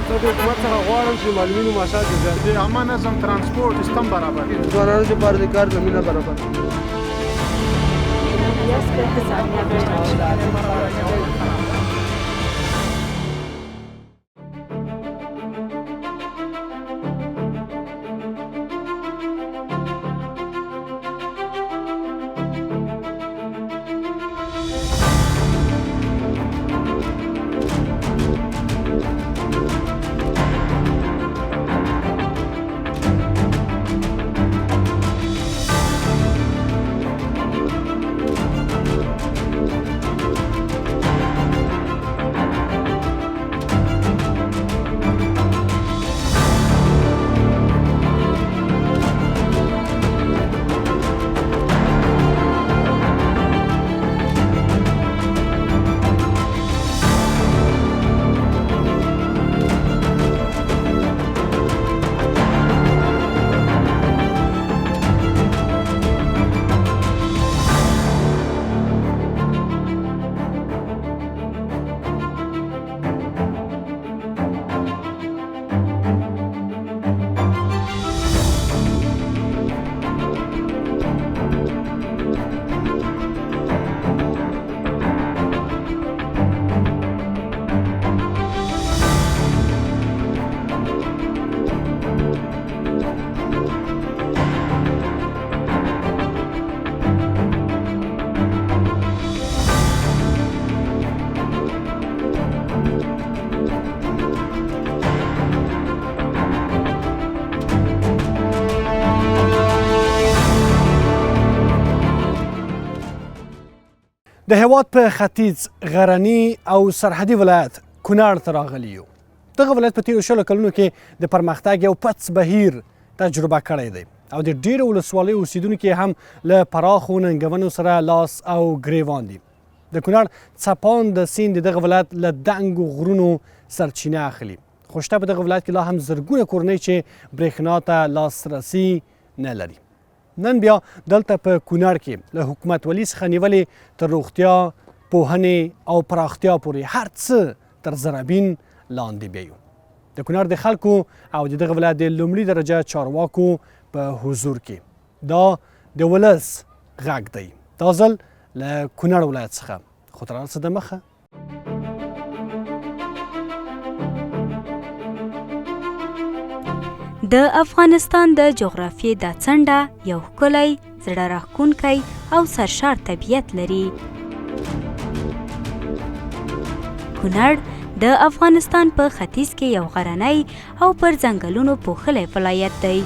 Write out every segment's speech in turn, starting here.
زه د حکومت څخه غواړم چې معلولینو معاشات زیات د عامه نظم ترانسپورټ سیستم برابر کړي، ځوانانو لپاره د کار زمینه برابر د هېواد په ختیځ غرني او سرحدي ولایت کونړ ته راغلي یو. دغه ولایت په تېرو 20 کلونو کې د پرمختګ یو پڅ بهیر تجربه کړی دی او د ډېرو ولسوالیو اوسېدونکي هم له پراخو ننګونو سره لاس او ګریوان دي. د کونړ څپان د سیند دغه ولایت له دنګو غرونو سرچینه اخلي. خو شته په دغه ولایت کې لا هم زرګونه کورنۍ چې برېښنا ته لاسرسي نه لري. نن بیا دلته په کونړ کې له حکومت ولي څخه نیولې تر روغتیا، پوهنې او پراختیا پورې هر څه تر زرابین لاندې بیایو. د کونړ د خلکو او د دغه ولایت د لومړي درجه چارواکو په حضور کې دا د ولس غږ دی. دا ځل له کونړ ولایت څخه خو تر هر څه دمخه د افغانستان د جغرافیې دا څنډه یو ښکلی، زړه راښکونکی او سرشار طبیعت لري. کونړ د افغانستان په ختیځ کې یو غرنی او پر ځنګلونو پوښلی ولایت دی.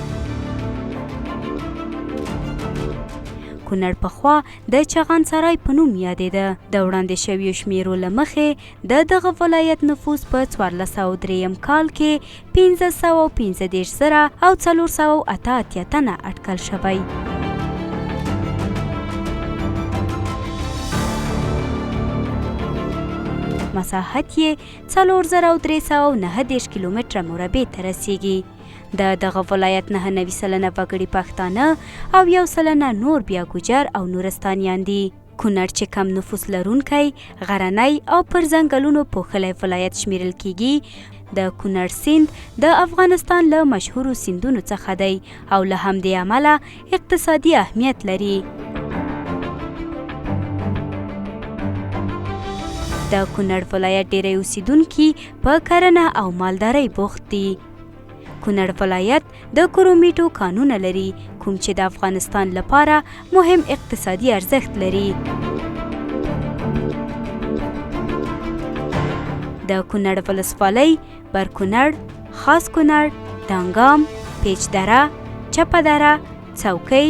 کونړ پخوا د چغان سرای په نوم یادېده. د وړاندې شویو شمیرو له مخې د دغه ولایت نفوس په 1403 کال کې 1515 او 488 تنه اټکل شوی. مساحت یې 4319 کیلومتره مربع ته رسیږي. د دغه ولایت 99% وګړي پښتانه او 1% نور بیا ګوجر او نورستانیان دي. کونړ چې کم نفوس لرونکی، غرنی او پر ځنګلونو پوښلی ولایت شمیرل کیږي. د کونړ سیند د افغانستان له مشهورو سیندونو څخه دی او له همدې امله اقتصادي اهمیت لري. د کونړ ولایت ډیری اوسیدونکي په کرنه او مالدارۍ بوخت دي. کونړ ولایت د کرومیټو کانونه لري کوم چې د افغانستان لپاره مهم اقتصادي ارزښت لري. د کونړ ولسوالۍ برکونړ، خاص کونړ، دانګام، پیچ دره، چپه دره، څوکۍ،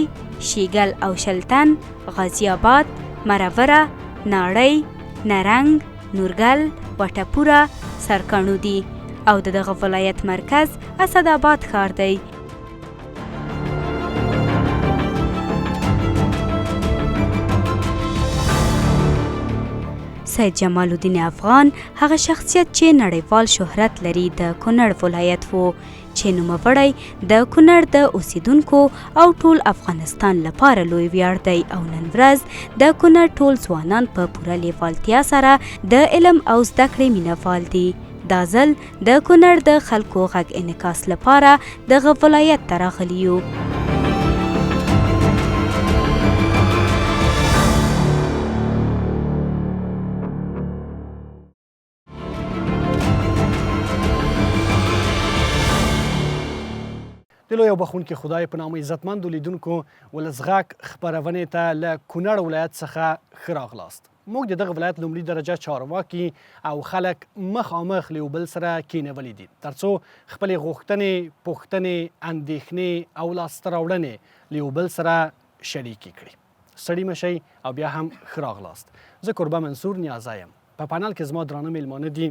شیګل او شلتن، غازی آباد، مروره، ناړۍ، نرنګ، نورګل، وټپوره، سرکاڼو دي او د دغه ولایت مرکز اسداباد ښار دی. سید جمال الدین افغان هغه شخصیت چې نړیوال شهرت لري د کونړ ولایت و چې نوموړی د کونړ د اوسیدونکو او ټول افغانستان لپاره لوی ویاړ دی او نن ورځ د کونړ ټول ځوانان په پوره لیوالتیا سره د علم او زده کړې مینهوال دي. دا ځل د کونړ د خلکو غږ انعکاس لپاره دغه ولایت ته راغلي یو. د لوی او بخښونکي خدای په نامه عزتمندو لیدونکو ولسغاک خپرونې ته له کونړ ولایت څخه ښه راغلاست. موږ د دغه ولایت لومړي درجه چارواکي او خلک مخامخ له یو بل سره کینولي دي تر څو خپلې غوښتنې، پوښتنې، اندېښنې او لاسته راوړنې له یو بل سره شریکې کړي. ستړي مه شئ او بیا هم ښه راغلاست. زه کوربه منصور نیازی یم. په پانل کې زما درانه میلمانه دي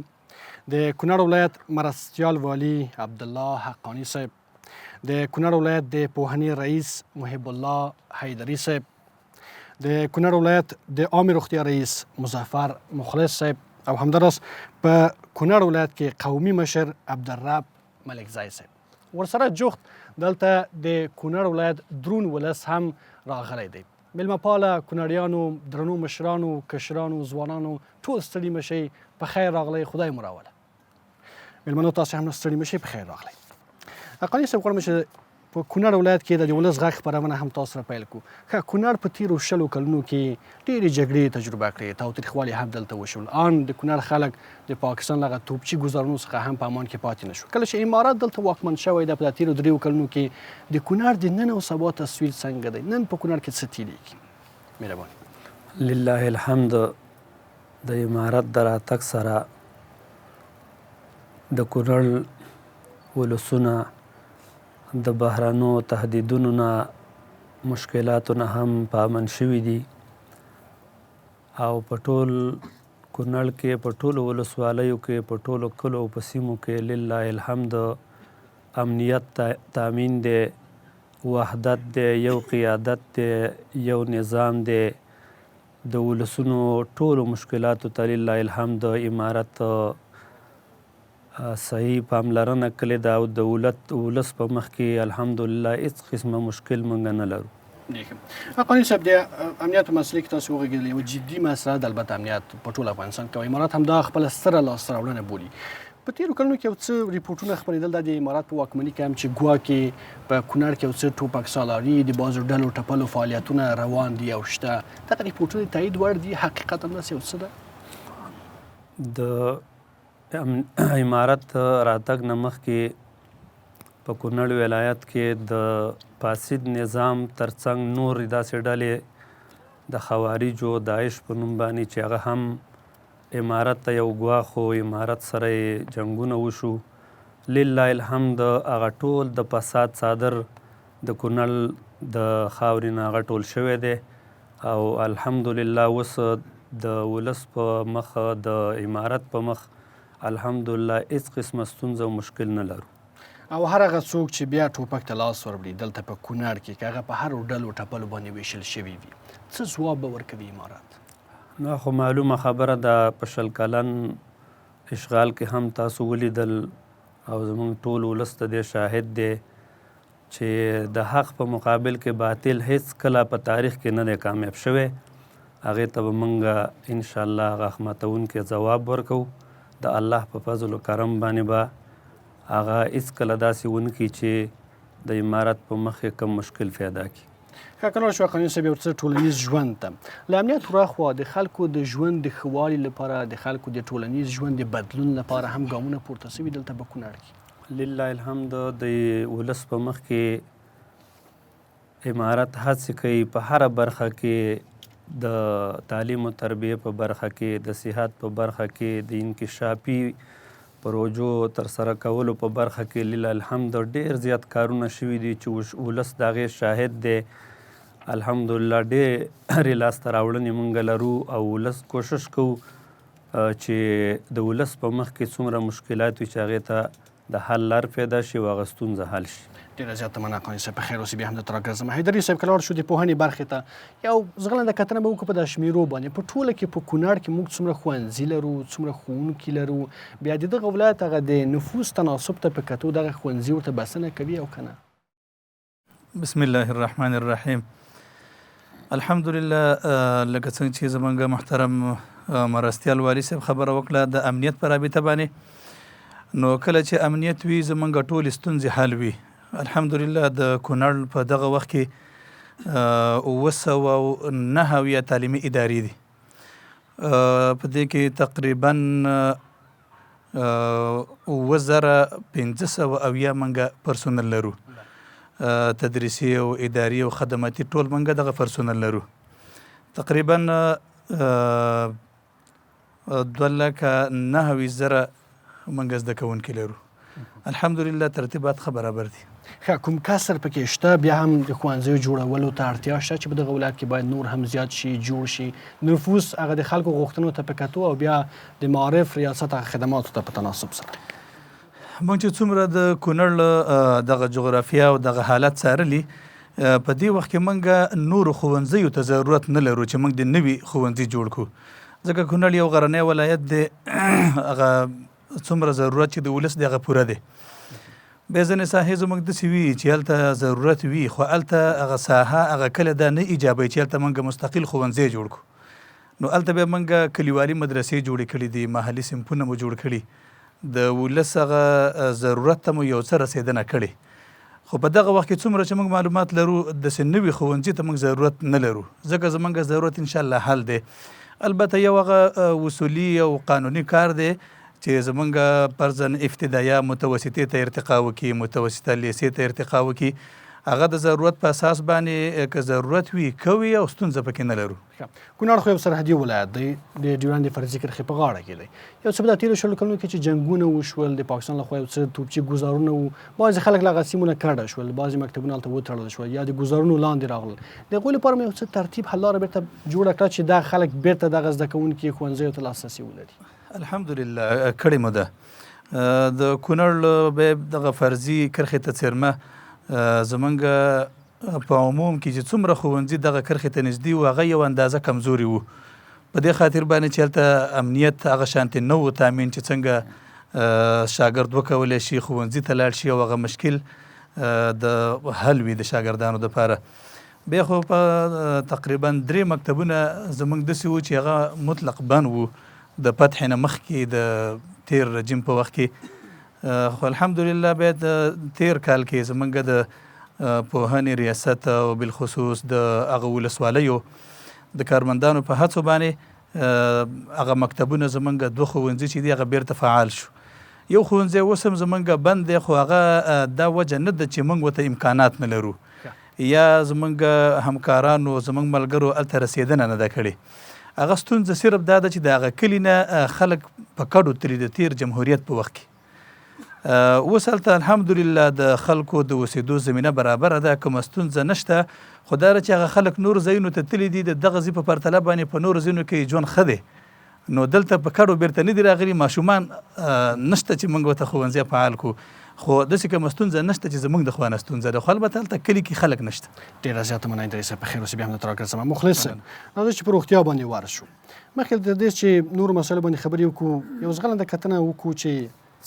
د کونړ ولایت مرستیال والي عبدالله حقانی صاحب، د کونړ ولایت د پوهنې رئیس محب الله حیدري صاحب، د کونړ ولایت د عامې روغتیا رئیس مظفر مخلص صاحب او همداراز په کونړ ولایت کې قومي مشر عبدالرب ملکزی صاحب. ورسره جفت دلته د کونړ ولایت درون ولس هم راغلی دی. میلمه پاله کونړیانو، درنو مشرانو، کشرانو، ځوانانو ټول ستړي مه شئ، په خیر راغلی، خدای مو راوله. میلمنو تاسې هم نه ستړي مه شئ، په خیر راغلی. حقانی صاحب غواړم چې په کونړ ولایت کې د ولس غږ خپرونه هم تاسو سره پیل کړو. ښه، کونړ په تېرو 20 کلونو کې ډېرې جګړې تجربه کړې، تاوتریخوالي هم دلته وشول. ان د کونړ خلک د پاکستان له هغه توپچي ګوزارونو څخه هم په امان کې پاتې نه شو. کله چې امارات دلته واکمن شوی دی په تېرو 3 کلونو کې د کونړ د نن او سبا تصویر څنګه دی؟ نن په کونړ کې څه تېرېږي؟ مهرباني. لله الحمد. د امارت د راتګ سره د کونړ ولسونه د بهرنو تهدیدونو نه، مشکلاتو نه هم په امن شوي دي او په ټول کونړ کې، په ټولو ولسوالیو کې، په ټولو کلو او په سیمو کې لله الحمد امنیت تامین دی، وحدت دی، یو قیادت دی، یو نظام دی. د ولسونو ټولو مشکلاتو ته لله الحمد امارت صحیح پاملرنه کړې ده او د ولس په مخ کې الحمدلله هېڅ قسمه مشکل موږ نه لرو. حقانی صاحب، د امنیت په مسلې کې تاسو وغږېدل، یوه جدي مسله ده البته امنیت په ټول افغانستان کې، او امارات هم دا خپله ستره لاسته راوړنه بولي. په تېرو کلونو کې یو څه ریپورټونه خپرېدل دا د امارات په واکمني کې هم چې ګواکې په کونړ کې یو څه ټوپک سالاري، د بعضو ډلو ټپلو فعالیتونه روان دي او شته. دغه ریپورټونه د تایید وړ دي؟ حقیقت همداسې یو څه ده؟ د امارت راتګ نه مخکې په کونړ ولایت کې د فاسد نظام ترڅنګ نور داسې ډلې د خوارجو، داعش په نوم باندې چې هغه هم امارت ته یو ګواښ و، امارت سره یې جنګونه وشو. لله الحمد هغه ټول د فساد څادر د کونړ د خاورې نه هغه ټول شوی دی او الحمدلله اوس د ولس په مخ، د امارت په مخ الحمدلله هېڅ قسمه ستونزه او مشکل نه لرو. او هر هغه څوک چې بیا ټوپک ته لاس وربړي دلته په کونړ کې، که هغه په هرو ډلو ټپلو باندې ویشل شوي وي، څه ځواب به ورکوي امارات؟ نو خو معلومه خبره ده، په 20 کلن اشغال کې هم تاسو ولیدل او زموږ ټول ولس د دې شاهد دی چې د حق په مقابل کې باطل هېڅ کله په تاریخ کې نه دی کامیاب شوی. هغې ته به موږ انشاءالله هغه ماتونکی ځواب ورکوو. د الله په فضل و کرم باندې به هغه هېڅکله داسې ونه کړي چې د امارت په مخ کې کوم مشکل پیدا کړي. ښه، که لاړ شو حقاني صاحب یو څه ټولنیز ژوند ته. له امنیت وراخوا د خلکو د ژوند د ښه والي لپاره، د خلکو د ټولنیز ژوند د بدلون لپاره هم ګامونه پورته شوي دلته په کونړ کې؟ لله الحمد د ولس په مخ کې امارت هڅې کوي په هره برخه کې، د تعلیم و تربیه په برخه کې، د صحت په برخه کې، د انکشافي پروژو ترسره کولو په برخه کې لله الحمد ډېر زیات کارونه شوي دي چې ولس د هغې شاهد دی. الحمدلله ډېرې لاسته راوړنې موږ لرو او ولس کوشش کوو چې د ولس په مخ کې څومره مشکلات وي چې هغې ته د حل لار پیدا شي او هغه ستونزه حل شي. ډېره زیاته مننه حقاني صاحب، په خیر اوسئ. بیا هم درته راګرځم. حیدري صاحب، که لاړ شو د پوهنې برخې ته، یو ځغلنده کتنه به وکړو په دا شمیرو باندې. په ټوله کې په کونړ کې موږ څومره ښوونځي لرو، څومره ښوونکي لرو، بیا د دغه ولایت هغه د نفوس تناسب ته په کتو دغه ښوونځي ورته بسنه کوي او که نه؟ بسم الله الرحمن الرحیم. الحمدلله، لکه څنګه چې زموږ محترم مرستیال والي صاحب خبره وکړه د امنیت په رابطه باندې، نو کله چې امنیت وي زمونږ ټولې ستونزې حل وي. الحمدلله د کونړ په دغه وخت کې 909 تعلیمي ادارې دي. په دې کې تقریبا 1570 منګه پرسونل لرو، تدریسي او اداري او خدماتي ټول منګه دغه پرسونل لرو. تقریبا 2,09,000 منګه زده کوونکي لرو. الحمدلله ترتیبات ښه برابر دي. ښه، کوم کسر پکې شته بیا هم د ښوونځیو جوړولو ته اړتیا شته چې په دغه ولایت کې باید نور هم زیات شي، جوړ شي، نفوس هغه د خلکو غوښتنو ته په کتو او بیا د معارف ریاست هغه خدماتو ته په تناسب سره؟ موږ چې څومره د کونړ دغه جغرافیه او دغه حالت څارلي، په دې وخت کې موږ نورو ښوونځیو ته ضرورت نه لرو چې موږ د نوي ښوونځي جوړ کړو، ځکه کونړ یو غرنی ولایت دی. هغه څومره ضرورت چې د ولس دی هغه پوره دی. بیا ځینې ساحې زموږ داسې وي چې هلته ضرورت وي، خو هلته هغه ساحه هغه کله دا نه ایجابوي چې هلته موږ مستقل ښوونځی جوړ کړو. نو هلته بیا موږ کلیوالي مدرسې جوړې کړي دي، محلي صنفونه مو جوړ کړي، د ولس هغه ضرورت ته مو یو څه رسېدنه کړې. خو په دغه وخت کې څومره چې موږ معلومات لرو داسې نوي ښوونځي ته موږ ضرورت نه لرو، ځکه زموږ ضرورت انشاءالله حل دی. البته یو هغه اصولي او قانوني کار دی چې زمونږ فرضاً ابتدایه متوسطې ته ارتقا وکړي، متوسطه لیسې ته ارتقا وکړي، هغه د ضرورت په اساس باندې که ضرورت وي کوي او ستونزه پکې نه لرو. کونړ خو یو سرحدي ولایت دی، د ډیورنډ فرضي کرښې په غاړه کې دی. یو څه په دا تېرو شلو کلونو کې چې جنګونه وشول، د پاکستان لخوا یو څه توپچي ګوزارونه وو، بعضې خلک له هغه سیمونه کډه شول، بعضې مکتبونه هلته وتړل شول یا د ګوزارونو لاندې راغلل. د هغوی لپاره مې یو څه ترتیب حل لاره بیرته جوړه کړه چې دا خلک بیرته دغه زده کوونکي ښوونځیو ته لاسرسي ولري. الحمدلله کړې مو ده. د کونړ به دغه فرضي کرښې ته څیرمه زمونږ په عموم کې چې څومره ښوونځي دغه کرښې ته نږدې وو هغه یو اندازه کمزوري وو، په دې خاطر باندې چې هلته امنیت هغه شانتې نه و تامین چې څنګه شاګرد وکولی شي ښوونځي ته لاړ شي او هغه مشکل د حل وي د شاګردانو دپاره. بیا خو په تقریبا 3 مکتبونه زمونږ داسې وو چې هغه مطلق بند وو د فتح نه مخکې د تیر رژیم په وخت کې. خو الحمدلله بیا د تیر کال کې زمونږ د پوهنې ریاست او بالخصوص د هغه ولسوالیو د کارمندانو په هڅو باندې هغه مکتبونه زمونږ 2 ښوونځي چې دي هغه بیرته فعال شو. یو ښوونځی اوس هم زمونږ بند دی، خو هغه دا وجه نه ده چې موږ ورته امکانات نه لرو یا زمونږ همکارانو زمونږ ملګرو هلته رسېدنه نه ده کړې. هغه ستونزه صرف دا ده چې د هغه کلي نه خلک په کډو تلي د تیر جمهوریت په وخت کې. اوس هلته الحمدلله د خلکو د اوسېدو زمینه برابره ده، کومه ستونزه نشته. خو دا چې هغه خلک نور ځایونو ته تللي دي، د دغه ځای په پرتله باندې په نورو ځایونو کې ژوند ښه دی، نو دلته په کډو بیرته نه دي راغلي، ماشومان نشته چې موږ ورته ښوونځی فعال کړو. خو داسې کومه ستونزه نشته چې زموږ د خوا نه ستونزه ده، خو البته هلته کلي کې خلک نشته. ډېره زیاته مننه ادریس صاحب، په خیر اوسې. بیا هم درته راګرځم مخلص صاحب. راځئ چې په روغتیا باندې وارد شو. مخکې د دې چې نورو مسایلو باندې خبرې وکړو، یو ځغلنده کتنه وکړو چې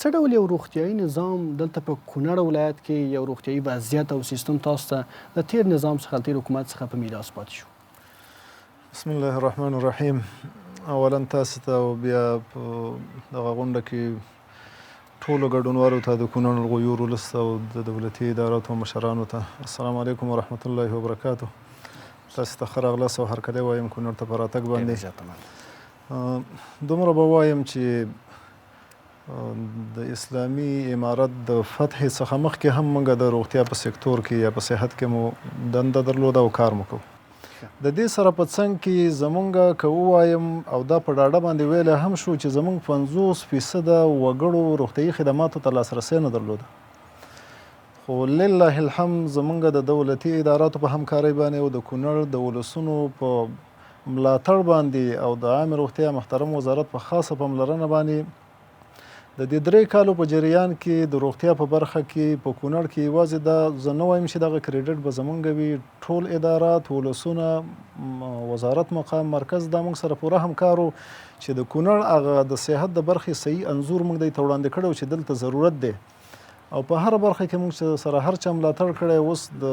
څه ډول یو روغتیایي نظام دلته په کونړ ولایت کې یو روغتیایي وضعیت او سیستم تاسو ته د تیر نظام څخه تیر حکومت څخه په میراث پاتې شو؟ بسم الله الرحمن الرحیم. اولا تاسو ته او بیا په دغه غونډه کې ټولو ګډونوالو ته د کونړ الغیور ولس او د دولتي اداراتو مشرانو ته السلام علیکم ورحمة الله وبرکاته. تاسو ته ښه راغلاست او هرکلی وایم کونړ ته په راتګ باندې. دومره به وایم چې د اسلامي امارت د فتح څخه مخکې هم موږ د روغتیا په سکتور کې یا په صحت کې مو دنده درلوده او کار مو کوو. د دې سره په څنګ کې زمونږ که ووایم او دا په ډاډه باندې ویلی هم شو چې زمونږ 50% وګړو روغتیایي خدماتو ته لاسرسی نه درلوده. خو لله الحمد زمونږ د دولتي اداراتو په همکارۍ باندې او د کونړ د ولسونو په ملاتړ باندې او د عامې روغتیا محترم وزارت په خاصه پاملرنه باندې د دې 3 کالو په جریان کې د روغتیا په برخه کې په کونړ کې یوازې دا زه نه وایم چې دغه کریډټ به زمونږ وي، ټول ادارات، ولسونه، وزارت مقام، مرکز دا موږ سره پوره همکارو چې د کونړ هغه د صحت د برخې صحیح انځور موږ دی ته وړاندې کړی چې دلته ضرورت دی او په هر برخه کې موږ سره هر چا ملاتړ کړی. اوس د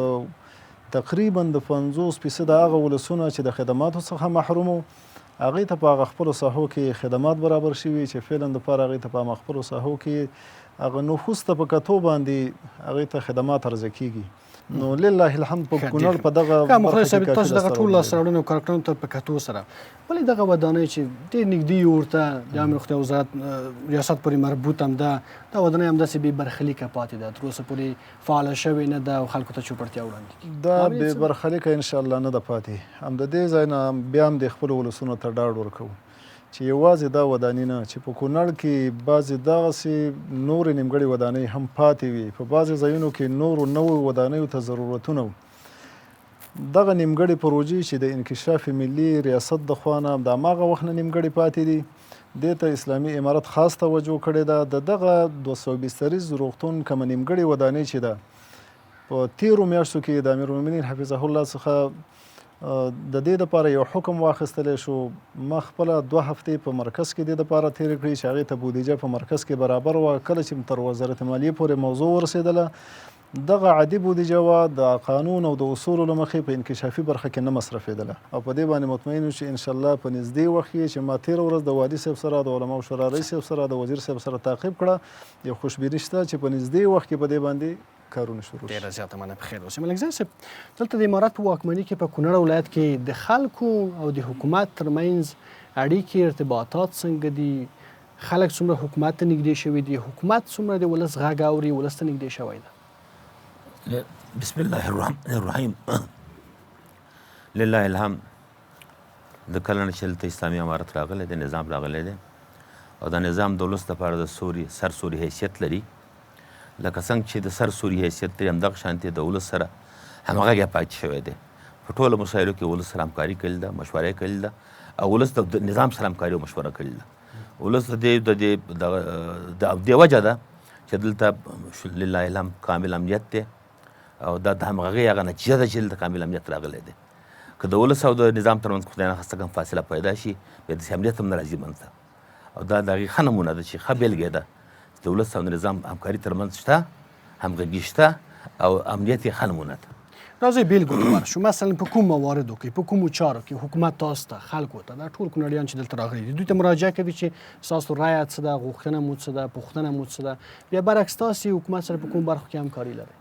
تقریبا د 50% هغه ولسونه چې د خدماتو څخه محروم وو هغې ته په هغه خپلو ساحو کې خدمات برابر شوي چې فعلا دپاره هغې ته په هغه خپلو ساحو کې هغه نفوس ته په کتو باندې هغې ته خدمات عرضه کېږي. نو لله الحمد په کونړ په دغه مخلص صاحب تاسو دغه ټول لاسته راوړنې او کارکړنو ته په کتو سره ولې دغه ودانۍ چې ډېر نږدې یو ورته د عامې روغتیا وزارت ریاست پورې مربوط هم ده دا ودانۍ همداسې بې برخلیکه پاتې ده تر اوسه پورې فعاله شوې نه ده او خلکو ته چوپړتیا وړاندې کېږي دا بې برخلیکه انشاءالله نه ده پاتې. هم د دې ځای نه بیا هم د خپلو ولسونو ته ډاډ ورکوو چې یوازې دا ودانۍ نه چې په کونړ کې بعضې دغسې نورې نیمګړې ودانۍ هم پاتې وي په بعضې ځایونو کې نورو نوو ودانیو ته ضرورتونه دغه نیمګړې پروژې چې د انکشاف ملي ریاست د خوا نه د هماغه وخت نه نیمګړې پاتې دي دې ته اسلامي امارت خاص توجه کړې ده. د دغه 200 بستریز روغتون کومه نیمګړې ودانۍ چې ده په تیرو میاشتو کې د امیرالمؤمنین حفظه الله څخه د دې دپاره یو حکم واخیستلی شو. ما خپله 2 هفتې په مرکز کې دې دپاره تېرې کړي چې هغې ته بودیجه په مرکز کې برابر وه. کله چې تر وزارت مالیې پورې موضوع ورسېدله دغه عادي بودیجه وه د قانون او د اصولو له مخې په انکشافي برخه کې نه مصرفېدله او په دې باندې مطمئن یو چې انشاءالله په نږدې وخت کې چې ما تېره ورځ د والي صاحب سره د علماو شورا رئیس صاحب سره د وزیر صاحب سره تعقیب کړه یو خوشبیني شته چې په نږدې وخت کې په دې باندې کارونه شروع شي. ډېره زیاته مننه په خیر اوسئ. ملک زی صاحب دلته د امارت په واکمنۍ کې په کونړ ولایت کې د خلکو او د حکومت ترمنځ اړیکې ارتباطات څنګه دي خلک څومره حکومت ته نږدې شوي دي حکومت څومره د ولس غږ اوري ولس ته نږدې شوی ده؟ بسم الله الرحمن الرحیم لله الحمد د کله نه چې دلته اسلامي امارت راغلی د نظام راغلی دی او دا نظام د ولس لپاره د سر سوري حیثیت لري لکه څنګه چې د سر سوري حیثیت لري همدغه شانتې د ولس سره همغږی پاتې شوی دی. په ټولو مسایلو کې ولس سره همکاري کړې ده مشوره یې کړې ده او ولس د نظام سره همکاري او مشوره کړې ده. ولس د دې وجه ده چې دلته لله الحمد کامل امنیت دی او دا د همغږۍ هغه نتیجه ده چې دلته کامل امنیت راغلی دی. که د ولس او د نظام ترمنځ خدای نخواسته کوم فاصله پیدا شي بیا داسې امنیت هم نه راځي منځته او دا د هغې ښه نمونه ده چې ښه بېلګې ده د ولس او نظام همکاري ترمنځ شته همغږي شته او امنیت یې ښه نمونه ده. راځئ بېلګو ته ورشو مثلا په کوم مواردو کې په کومو چارو کې حکومت تاسو ته خلکو ته دا ټول کونړیان چې دلته راغلي دي دوی ته مراجعه کوي چې ستاسو رایه څه ده غوښتنه مو څه ده پوښتنه مو څه ده بیا برعکس تاسې حکومت سره په کوم برخو کې همکاري لرئ؟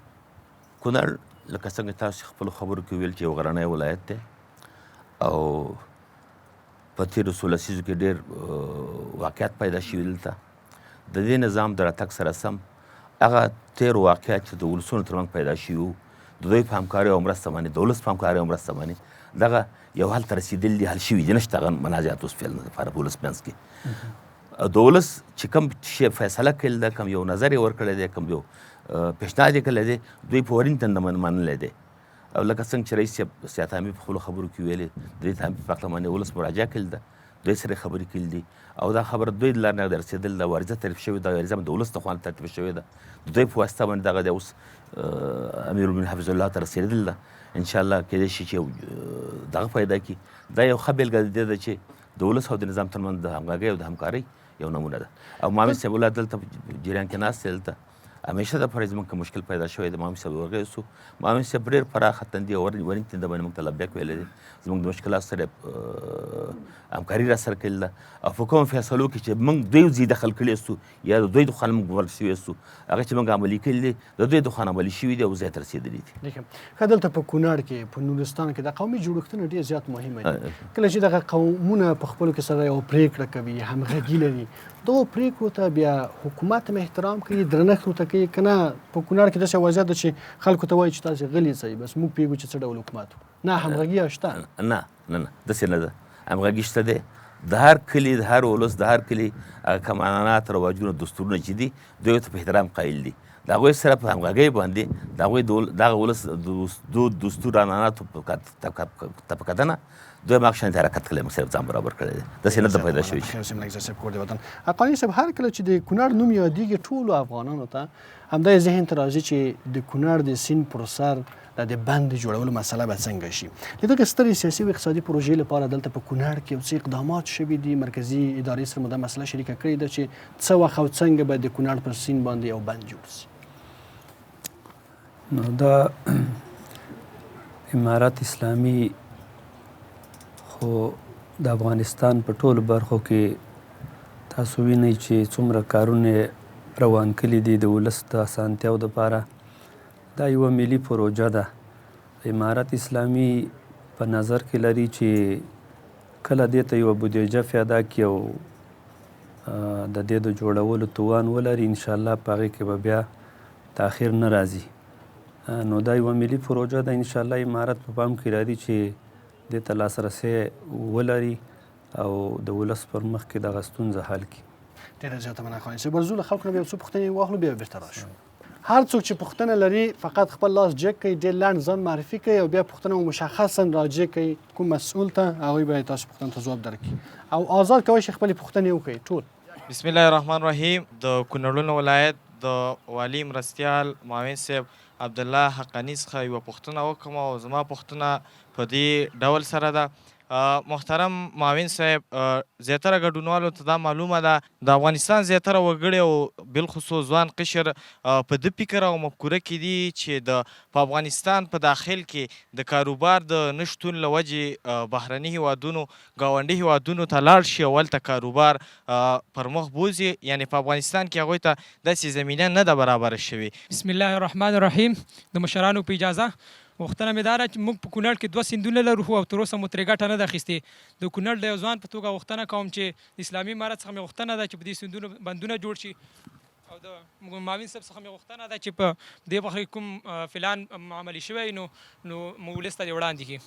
کونړ لکه څنګه تاسو خپلو خبرو کې ویل چې یو غرنی ولایت دی او په تېرو 16 لسیزو کې ډېر واقعیت پیدا شوي دلته د دې نظام د راتګ سره سم هغه تېر واقعیت چې د ولسونو ترمنځ پیدا شوي وو د دوی په همکارۍ او مرسته باندې د ولس په همکارۍ او مرسته باندې دغه یو حل ته رسېدلي دي حل شوي دي نشته هغه منازعات اوس فعل لپاره په ولس منځ کې د ولس چې کوم شی فیصله کړې ده کوم یو نظر یې ورکړی دی کوم یو پیشنهاد یې کړی دی دوی په ورین تنده منلی دی او لکه څنګه چې رئیس صاحب سیاحت حمید په خپلو خبرو کې ویلې د دې ته په هکله باندې ولس مراجعه کړې ده دوی سره خبرې کړي دي او دا خبره دوی د لارې نه رسېدل د واریزه تعریف شوې ده واریزه د ولس د خوا ترتیب شوې ده دوی په واسطه باندې دغه د اوس امیرالمؤمنین حفظ الله ته رسېدل ده انشاءالله کېدای شي چې دغه پیدا کړي دا یو ښه بېلګه د دې ده چې د ولس او د نظام ترمنځ د همغږۍ او د همکارۍ یو نمونه ده او مامد صاحب الله دلته جریان کې ناست دی دلته همیشه دپاره زموږ که مشکل پیدا شوی د مامد صاحب ورغی سو مامد صاحب ډېر پراخه تندي او ورین تنده باندې موږ ته لبیک ویلی دی زموږ د مشکلات سره همکاري را سره کړې ده او په کومو فیصلو کې چې موږ دوی ځي دخل کړي یستو یا د دوی د خوا نه موږ ورک شوي یستو هغه چې موږ عملي کړي دي د دوی د خوا نه عملي شوي دي او ځای ته رسېدلي دي. ښه دلته په کونړ کې په نورستان کې د قومي جوړښتونه ډېر زیات مهمه دي کله چې دغه قومونه په خپلو کې سره یو پرېکړه کوي همغږي لري دغو پرېکړو ته بیا حکومت هم احترام کوي درنښت ورته کوي که نه په کونړ کې داسې وضعیت ده چې خلکو ته وایي چې تاسې غلي ځئ بس موږ پوهېږو چې څه ډول حکومت نه همغږي شته نه داسې نه ده همغږي شته دی د هر کلي د هر ولس د هر کلي هغه قوانینات رواجونه دستورونه چې دي دوی ته په احترام قایل دي د هغوی سره په همغږۍ باندې د هغوی دغه ولس دود دستور عنعناتو ته په کتنه دوی هم هغه شانتې حرکت کړی موږ صرف ځان برابر کړی دی داسې نه ده پیدا شوي. قانع صاحب هر کله چې د کونړ نوم یادېږي ټولو افغانانو ته همدا ذهن ته راځي چې د کونړ د سیند پر سر د بند جوړولو مسله به څنګه شي. د دغه سترې سیاسي او اقتصادي پروژې لپاره دلته په کونړ کې یو څه اقدامات شوي دي مرکزي ادارې سره مو دا مسله شریکه کړې ده چې څه وخت او څنګه به د کونړ پر سیند باندې یو بند جوړ شي. نو دا امارت اسلامي خو د افغانستان په ټولو برخو کې تاسو وینئ چې څومره کارونه روان کړي دي د ولس د اسانتیاو دپاره. دا یوه ملي پروژه ده. امارت اسلامي په نظر کې لري چې کله دې ته یوه بودیجه پیدا کړي او د دې د جوړولو توان ولري، انشاءالله په هغې کې به بیا تاخیر نه راځي. نو دا یوه ملي پروژه ده. انشاءالله امارت په پام کې لري چې دې ته لاسرسی ولري او د ولس پر مخ کې دغه ستونزه حل کړي. ډېره زیاته مننه خاني صاحب. ورځو له خلکو نه به یو څو پوښتنې واخلو بیا بېرته راشو. هر څوک چې پوښتنه لري فقط خپل لاس جګ کوي، ډېر لنډ ځان معرفي کوي او بیا پوښتنه مو مشخصا راجع کوي کوم مسؤول ته، هغوی به تاسو پوښتنو ته ځواب درکړي او آزاد کوئ چې خپلې پوښتنې وکړئ ټول. بسم الله الرحمن الرحیم. د کونړ ولایت د والي مرستیال معاون صاحب عبدالله حقانی څخه یوه پوښتنه وکړم او زما پوښتنه په دې ډول سره ده. محترم معاون صاحب، زیاتره ګډونوالو ته دا معلومه ده د افغانستان زیاتره وګړي او بالخصوص ځوان قشر په ده فکر او مفکوره کې دي چې په افغانستان په داخل کې د کاروبار د نه شتون له وجې بهرني هیوادونو ګاونډي هیوادونو ته لاړ شي او هلته کاروبار پر مخ بوځي، یعنې په افغانستان کې هغوی ته داسې زمینه نه ده برابره شوې. بسم الله الرحمن الرحیم. د مشرانو په اجازه غوښتنه مې دا ده چې موږ په کونړ کې 2 سیندونه لرو او تر اوسه مو ترې ګټه نه ده اخیستې. د کونړ د یو ځوان په توګه غوښتنه کوم چې د اسلامي امارت څخه مې غوښتنه ده چې په دې سیندونو بندونه جوړ شي او د معاون صاحب څخه مې غوښتنه ده چې په دې برخه کې کوم فلان عملي شوی نو مو ولس ته دې وړاندې کړي.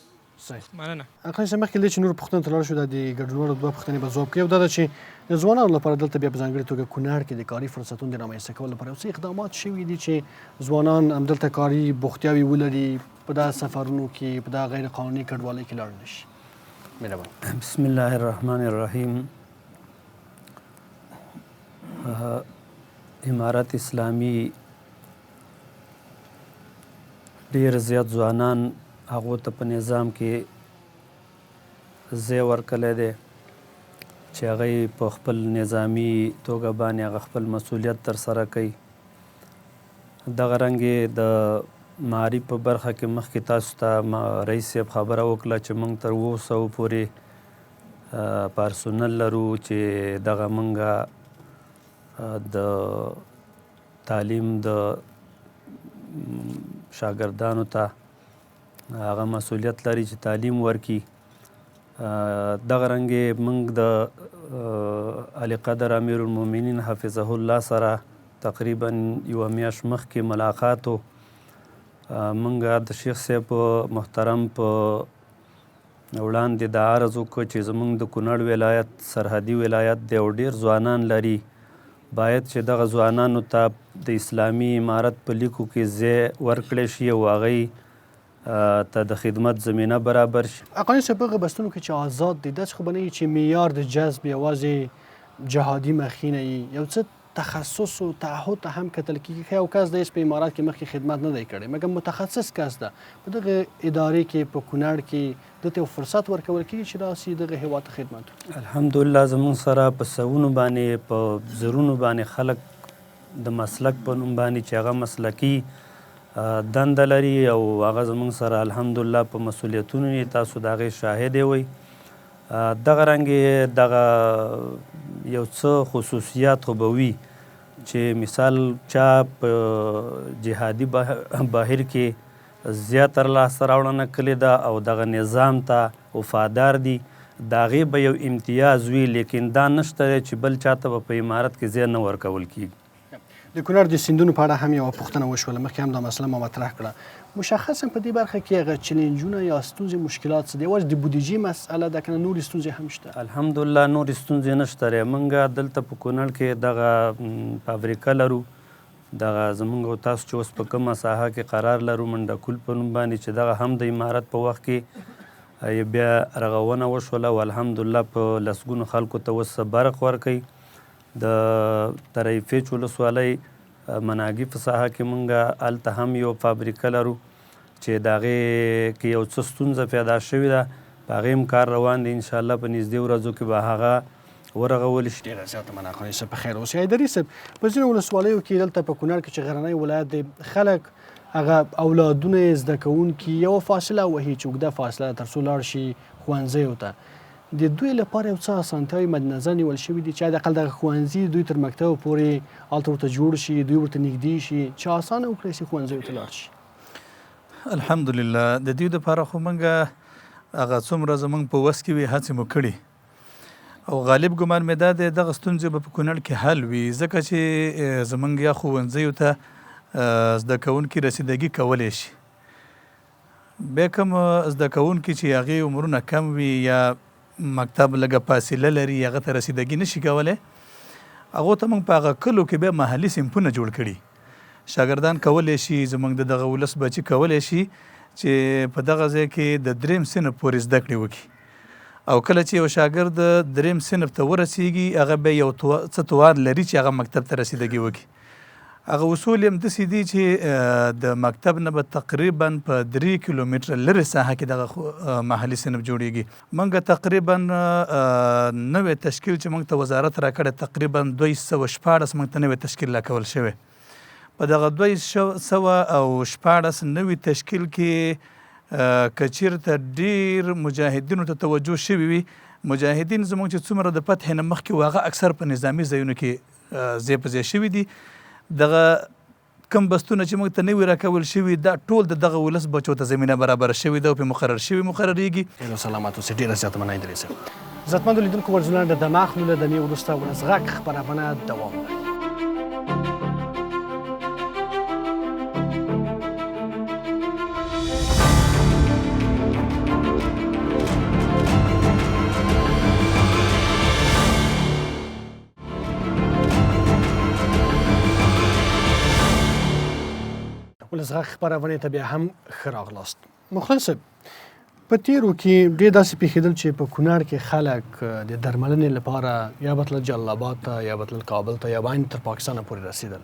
صحیح. مننه. خاني صاحب مخکې له دې چې نورو پوښتنو ته لاړ شو، دا د ګډونوالو 2 پوښتنې به ځواب کوي او دا ده چې د ځوانانو لپاره دلته بیا په ځانګړې توګه کونړ کې د کاري فرصتونو د رامنځته کولو لپاره څه اقدامات شوي دي چې ځوانان همدلته کاري بوختیاوې ولري، په دا سفرونو کې په دا غیر قانوني کډوالۍ کې لاړ نه شي؟ مهرباني. بسم الله الرحمن الرحیم. امارت اسلامي ډېر زیات ځوانان هغو ته په نظام کې ځای ورکړی دی چې هغوی په خپل نظامي توګه باندې هغه خپل مسؤلیت ترسره کوي. دغه رنګې د معارف په برخه کې مخکې تاسو ته رئیس صاحب خبره وکړه چې موږ تر 200 پورې پارسونل لرو چې دغه موږ د تعلیم د شاګردانو ته هغه مسؤلیت لري چې تعلیم ورکړي. دغه رنګې موږ د علي قدر امیر المؤمنین حفظه الله سره تقریبا یوه میاشت مخکې ملاقات و. موږ د شیخ صاحب محترم په وړاندې د عرض وکړو چې زموږ د کونړ ولایت سرحدي ولایت دی او ډېر ځوانان لري، باید چې دغه ځوانانو ته د اسلامي امارت په لیکو کې ځای ورکړی شي او هغوی ته د خدمت زمینه برابر شي. خاني صاحب په هغه بستونو کې چې آزاد دي داسې خو به نه وي چې معیار د جذب یوازې جهادي مخینه وي، یو څه تخصص او تعهد ته هم کتل کېږي. ښه یو کس دی په امارات کې مخکې خدمت نه دی کړی مګر متخصص کس ده، په دغه ادارې کې په کونړ کې دته یو فرصت ورکول کېږي چې راسي دغه هېواد ته خدمت وکړي. الحمدلله زموږ سره په سوونو باندې په زرونو باندې خلک د مسلک په نوم باندې چې هغه مسلکي دنده لري او هغه زموږ سره الحمدلله په مسؤلیتونو یې تاسو د هغې شاهد وئ. دغه رنګې دغه یو څه خصوصیات خو به وي چې مثال چا په جهادي بهیر کې زیاتره لاسته راوړنه کړې ده او دغه نظام ته وفادار دي، د هغې به یو امتیاز وي، لیکن دا نشته دی چې بل چاته به په امارت کې ځای نه ورکول کېږي. د کونړ د سیندونو په اړه هم یوه پوښتنه وشوله، مخکې هم دا مسله ما مطرح کړه. مشخصا په دې برخه کې هغه چلنجونه یا ستونزې مشکلات څه دي؟ یوازې د بودیجې مسئله ده که نه نورې ستونزې هم شته؟ الحمدلله نورې ستونزې نشته دی. موږ دلته په کونړ کې دغه فابریکه لرو، دغه زموږ او تاسو چې اوس په کومه ساحه کې قرار لرو منډکول په نوم باندې چې دغه هم د امارت په وخت کې بیا رغونه وشوله او الحمدلله په لسګونو خلکو ته اوس برق ورکوي. د طریفیچ ولسوالۍ مناګي په ساحه کې موږ هلته هم یو فابریکه لرو چې د هغې کې یو څه ستونزه پیدا شوې ده، په هغې هم کار روان دی. انشاءالله په نږدې ورځو کې به هغه ورغولی شي. ډېره زیاته مننه خاني صاحب، په خیر اوسئ. حیدري صاحب، په ځینو ولسوالیو کې دلته په کونړ کې چې غرنی ولایت دی خلک هغه اولادونه یې زده کوونکي یوه فاصله وهي چې اوږده فاصله ده تر څو لاړ شي ښوونځیو ته. د دوی لپاره یو څه اسانتیاوې مد نظر نیول شوي دي چې حداقل دغه ښوونځي دوی تر مکتب پورې هلته ورته جوړ شي، دوی ورته نږدې شي، چې اسانه وکړی شي ښوونځیو ته لاړ شي؟ الحمدلله د دوی دپاره خو موږ هغه څومره زموږ په وس کې وي هڅې مو کړي او غالب ګمان مې دا دی دغه ستونزې به په کونړ کې حل وي، ځکه چې زموږ یا ښوونځیو ته زده کوونکي رسیدګي کولی شي. بیا کوم زده کوونکي چې هغې عمرونه کم وي یا مکتب لږه فاصله لري هغه ته رسیدګي نشي کولی، هغو ته موږ په هغه کلو کې بیا محلي صنفونه جوړ کړي. شاګردان کولی شي زموږ د دغه ولس بچي کولی شي چې په دغه ځای کې د 3 صنف پورې زده کړې وکړي او کله چې یو شاګرد 3 صنف ته ورسیږي هغه بیا یو څه توان لري چې هغه مکتب ته رسیدګي وکړي. هغه اصول یې همداسې دي چې د مکتب نه به تقریبا په 3 کیلومتره لرې ساحه کې دغه محلي صنف جوړیږي. موږ تقریبا نوې تشکیل چې موږ ته وزارت راکړی تقریبا 214 موږ ته نوې تشکیل راکول شوی. په دغه 214 نوي تشکیل کې که چېرته ډېر مجاهدینو ته توجه شوي وي، مجاهدین زموږ چې څومره د فتح نه مخکې وو هغه اکثر په نظامي ځایونو کې ځای په ځای شوي دي. دغه کم بستونه چې موږ ته نوي راکول شوي دا ټول د دغه ولس بچو ته زمینه برابره شوې ده او پرې مقرریږي. ډېره سلامات اوسئ، ډېره زیاته مننه ادریس صاحب. عزتمندو لیدونکو ورزولان د دمه اخلو له دمې وروسته ولس غږ خپرونه دوام لري. ولس غږ خپرونې ته بیا هم ښه راغلاست. مخلص صاحب، په تېرو کې ډېر داسې پېښېدل چې په کونړ کې خلک د درملنې لپاره یا به تلل جلال آباد ته یا به تلل کابل ته یا به تر پاکستانه پورې رسېدل.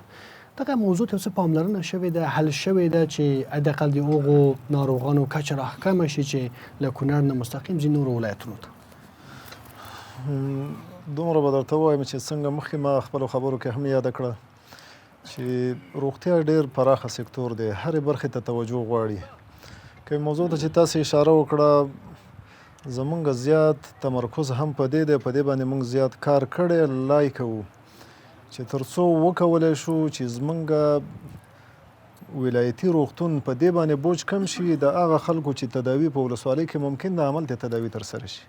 دغه موضوع ته څه پاملرنه شوې ده، حل شوې ده چې حداقل د هغو ناروغانو کچه راښکمه شي چې له کونړ نه مستقیم ځي نورو ولایتونو ته؟ دومره به درته ووایم چې څنګه مخکې ما خپلو خبرو کې هم یاده کړه چې روغتیا ډېر پراخه سکتور دی، هرې برخې ته توجه غواړي. که موضوع ته چې تاسې اشاره وکړه زمونږ زیات تمرکز هم په دې دی، په دې باندې موږ زیات کار کړی لای کوو چې تر څو وکولی شو چې زمونږ ولایتي روغتون په دې باندې بوج کم شي د هغه خلکو چې تداوي په ولسوالۍ کې ممکن د عمل ته تداوي ترسره شي.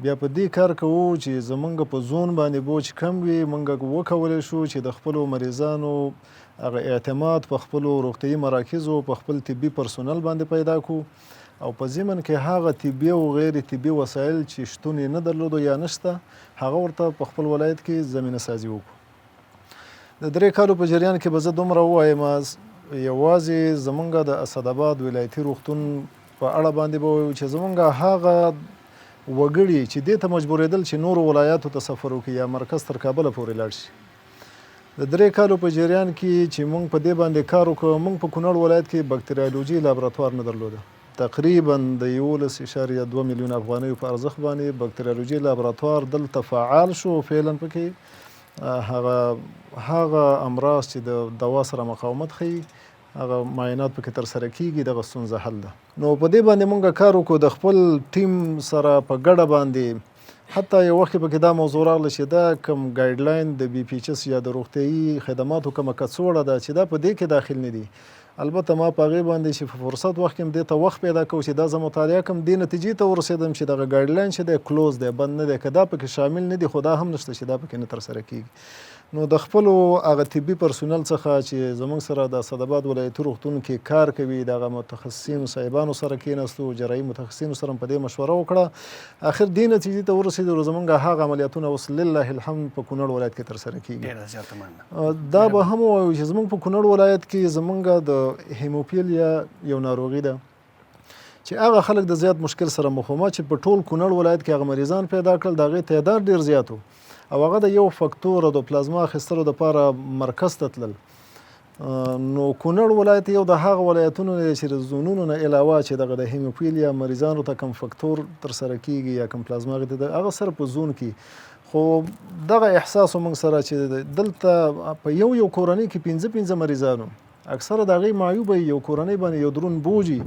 بیا په دې کار کوو چې زمونږ په زون باندې بوج کم وي، موږ وکولی شو چې د خپلو مریضانو هغه اعتماد په خپلو روغتیایي مراکزو په خپل طبي پرسونل باندې پیدا کړو او په ضمن کې هغه طبي او غیر طبي وسایل چې شتون یې نه درلودو یا نشته هغه ورته په خپل ولایت کې زمینه سازي وکړو. د 3 کالو په جریان کې به زه دومره ووایم یوازې زمونږ د اسداباد ولایتي روغتون په اړه باندې به ووایو چې زمونږ هغه وګړي چې دې ته مجبورېدل چې نورو ولایاتو ته سفر وکړي یا مرکز تر کابله پورې لاړ شي. د 3 کالو په جریان کې چې موږ په دې باندې کار وکړو، موږ په کونړ ولایت کې بکتریالوجي لابراتوار نه درلوده. تقریبا د 11.2 میلیون افغانیو په ارزښت باندې بکتریالوجي لابراتوار دلته فعال شو. فعلا پکې هغه امراض چې د دوا سره مقاومت ښیي هغه معاینات پکې ترسره کیږي، دغه ستونزه حل ده. نو په دې باندې موږ کار وکړو د خپل ټیم سره په ګډه باندې. حتی یو وخت پکې دا موضوع راغله چې دا کوم ګایډلاین د بي پی ایچ اس یا د روغتیایي خدماتو کومه کڅوړه ده چې دا په دې کې داخل نه دي. البته ما په هغې باندې چې په فرصت وخت کې هم دې ته وخت پیدا کوو چې دا زه مطالعه کړم، دې نتیجې ته ورسېدم چې دغه ګایډلاین چې دی کلوز دی، بند نه دی، که دا پکې شامل نه دي خو دا هم نشته چې دا پکې نه ترسره کیږي. نو د خپلو هغه طبي پرسونل څخه چې زموږ سره د اسداباد ولایتي روغتون کې کار کوي دغه متخصصینو صاحبانو سره کېناستو، جراحي متخصصینو سره په دې مشوره وکړه، اخر دې نتیجې ته ورسېدو زموږ هغه عملیاتونه اوس لله الحمد په کونړ ولایت کې ترسره کیږي. ډېره زیاته مننه. دا به هم ووایو چې زموږ په کونړ ولایت کې زموږ د هیموفیلیا یو ناروغي ده چې هغه خلک د زیات مشکل سره مخامخ چې په ټول کونړ ولایت کې هغه مریضان پیدا کړل، د هغې تعداد ډېر زیات و او هغه د یو فکتور د پلازما اخیستلو دپاره مرکز ته تلل. نو کونړ ولایت یو د هغه ولایتونو دی چې د زونونو نه علاوه چې دغه د هیموفیلیا مریضانو ته کم فکتور ترسره کیږي یا کم پلازما هغه سره په زون کې خو دغه احساس موږ سره چې دلته په یو کورنۍ کې 15 مریضانو اکثره د هغې معیوبه یو کورنۍ باندې یو درون بوجي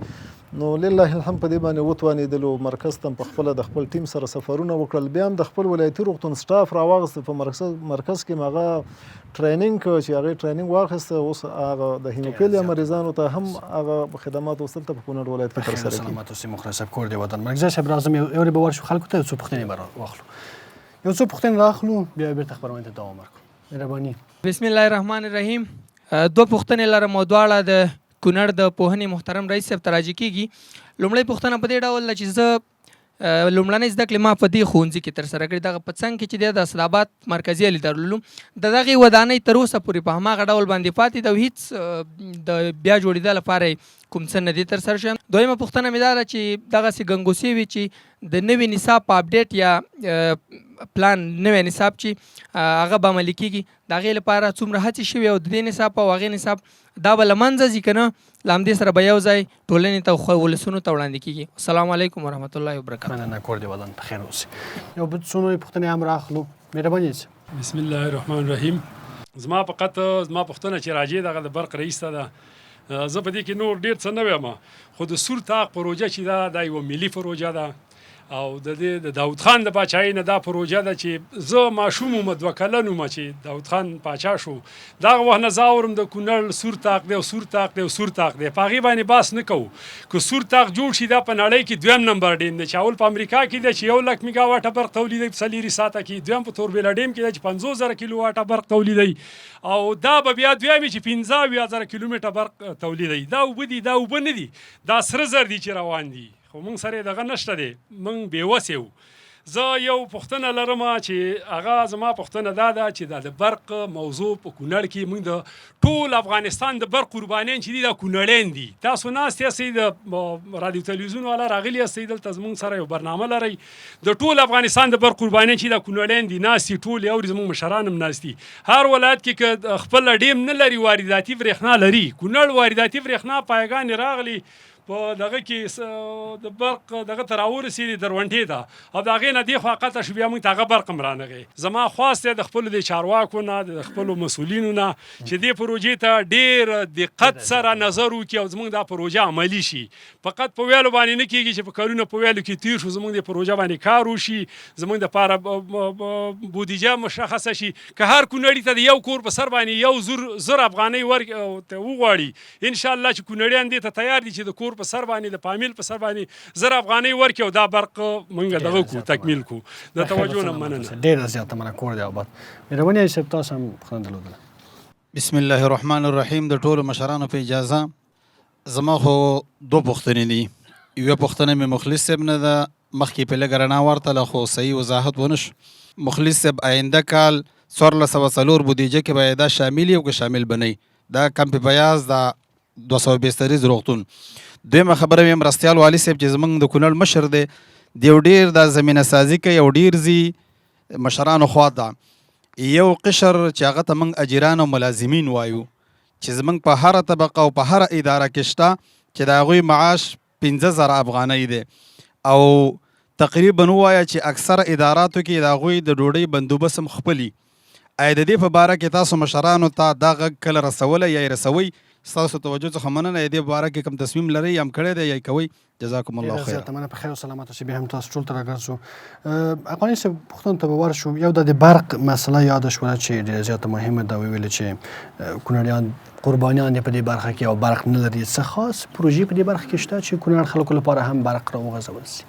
نو لله الحمد په دې باندې وتوانېدلو. مرکز ته په خپله د خپل ټیم سره سفرونه وکړل. بیا هم د خپل ولایتي روغتون سټاف راواغسته په مرکز کې هغه ټریننګ کوي چې هغې ټریننګ واخیسته. اوس هغه د هیموفیلیا مریضانو ته هم هغه خدمات اوس دلته په کونړ ولایت کې ترسره کېږي. سلامت اوسې مخلص صاحب، کور دې ودان. مرګزی صاحب راځم یو ورې به ورشو خلکو ته یو څو پوښتنې به واخلو. یو څو پوښتنې راخلو بیا بېرته خپرونې ته دوام ورکړو. مهرباني. بسم الله الرحمن الرحیم. دوه پوښتنې لرم او دواړه د کونړ د پوهنې محترم رئیس صاحب ته راجع کېږي. لومړی پوښتنه په دې ډول ده چې زه لومړنۍ زده کړې ما په دې ښوونځي کې ترسره کړې. دغه په څنګ کې چې دی د اسداباد مرکزي علي دارالعلوم د دغې ودانۍ تر اوسه پورې په هماغه ډول باندې پاتې ده او هېڅ د بیا جوړېدا لپاره کوم څه نه دي ترسره شوي. دویمه پوښتنه مې دا ده چې دغسې ګنګوسې وي چې د نوي نصاب په اپډیټ یا پلان نوی نصاب چې هغه به عملي کېږي د هغې لپاره څومره هڅې شوي او د دې نصاب او هغې نصاب دا به له منځه ځي که نه له همدې سره به یو ځای ټولنې ته ولسونو ته وړاندې کېږي. السلام علیکم ورحمت الله وبرکاته. مننه، کور دې ودان، په خیر اوسې. یو څو نورې پوښتنې هم راخلو. مهرباني صاحب. بسم الله الرحمن الرحیم. زما پوښتنه چې راجع دغه د برق رئیس ته ده. زه په دې کې نور ډېر څه نه ویم، خو د سور طاق پروژه چې دا یوه ملي پروژه ده او د دې د داود خان د پاچاهۍ نه دا پروژه ده چې زه ماشوم وم، 2 کلن وم چې داود خان پاچا شو. دغه وخت نه زه اورم د کونړ سور طاق دی او سور طاق دی او سور طاق دی. په هغې باندې بحث نه کوو. که سور طاق جوړ شي دا په نړۍ کې 2م نمبر ډیم دی چې اول په امریکا کې دی چې 1 لک میګا واټه برق تولیدوي په 4 ساعته کې. دویم په توربېله ډیم کې دی چې 50,000 کیلو واټه برق تولیدوي او دا به بیا دویم چې 15,000 کیلومتره برق تولیدوي. دا اوبه دي، دا اوبه نه دي، دا سره زر دي چې روان دي. خو موږ سره دغه نشته دی، موږ بېوسې یو. زه یو پوښتنه لرم چې هغه زما پوښتنه دا ده چې دا د برق موضوع په کونړ کې موږ د ټول افغانستان د برق قربانیان چې دي دا کونړیان دي. تاسو ناست یاستئ د رادیو تلویزیون والا راغلي یاستئ دلته زموږ سره یو برنامه لرئ. د ټول افغانستان د برق قربانیان چې دا کونړیان دي ناست دي، ټول یې اوري، زموږ مشران هم ناست دي. هر ولایت کې که خپل ډیم نه لري وارداتي برېښنا لري. کونړ وارداتي برېښنا پایګانې راغلي په دغه کې د برق دغه ته راورسېدې درونټې ته او د هغې نه دې خوا قطع شو، بیا موږ ته هغه برق هم رانغی. زما خواست دی د خپلو د چارواکو نه د خپلو مسؤلینو نه چې دې پروژې ته ډېر دقت سره نظر وکړي او زموږ دا پروژه عملي شي. فقط په ویلو باندې نه کېږي چې په کارونه په ویلو کې تیر شو. زموږ د پروژه باندې کار وشي، زموږ دپاره بودیجه مشخصه شي. که هر کونړي ته د یو کور په سر باندې یو زر افغانۍ ورته وغواړي، انشاءالله چې کونړیان دې ته تیار دي چې د کور په سر باندې د فامیل په سر باندې 1000 افغانۍ ورکړي او دا برق موږ دغه کو تکمیل کو. د توجه نه مننه، ډېره زیاته مننه. کور دې آباد. مهرباني صاحب تاسو هم پوښتنه درلودله. بسم الله الرحمن الرحیم. د ټولو مشرانو په اجازه زما خو 2 پوښتنې دي. یوه پوښتنه مې مخلص صاحب نه ده، مخکې په لږه رڼا ورتله خو صحیح وضاحت ونه شو. مخلص صاحب آینده کال 1404 بودیجه کې باید دا شامل او که شامل بنئ دا کمپ بیاز دا 242 روغتون. دویمه خبره مې مرستیال والي صاحب چې زموږ د کونړ مشر دی د یو ډېر دا زمینه سازي کوي او ډېر ځي مشرانو خوا ته یو قشر چې هغه ته موږ اجیران او ملازمین وایو چې زموږ په هره طبقه او په هره اداره کې شته چې د هغوی معاش 15,000 افغانۍ دی او تقریبا ووایه چې اکثره اداراتو کې د هغوی د ډوډۍ بندوبست هم خپلي. آیا د دې په باره کې تاسو مشرانو ته دا غږ کله رسولی یا یې رسوئ؟ ستاسو توجه څخه مننه. دې باره کې کوم تصمیم لرئ یا هم کړی دی یا یې کوئ؟ جزاکم الله خیر. مننه، په خیر او سلامت اوسئ. بیا هم تاسو ټول ته راګرځو. افغاني صاحب پوښتنو ته به ورشو. یو د برق مسله یاده شوله چې ډېره زیاته مهمه ده. ویلې چې کونړیان قربانیان دي په دې برخه کې او برق نه لري. څه خاص پروژې په دې برخه کې شته چې کونړ خلکو لپاره هم برق راوغځول شي؟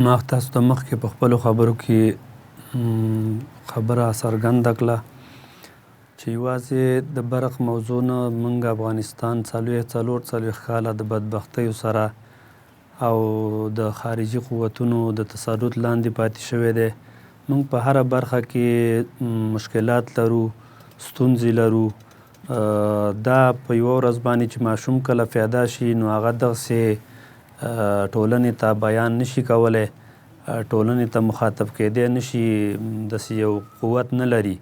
ما تاسو ته مخکې په خپلو خبرو کې خبره څرګنده کړه چې یوازې د برق موضوع نه موږ افغانستان 40 کاله د بدبختیو سره او د خارجي قوتونو د تسلط لاندې پاتې شوی دی. موږ په هره برخه کې مشکلات لرو، ستونزې لرو. دا په یوه ورځ باندې چې ماشوم کله پیدا شي نو هغه دغسې ټولنې ته بیان نشي کولی، ټولنې ته مخاطب کېدی نشي، داسې یو قوت نه لري.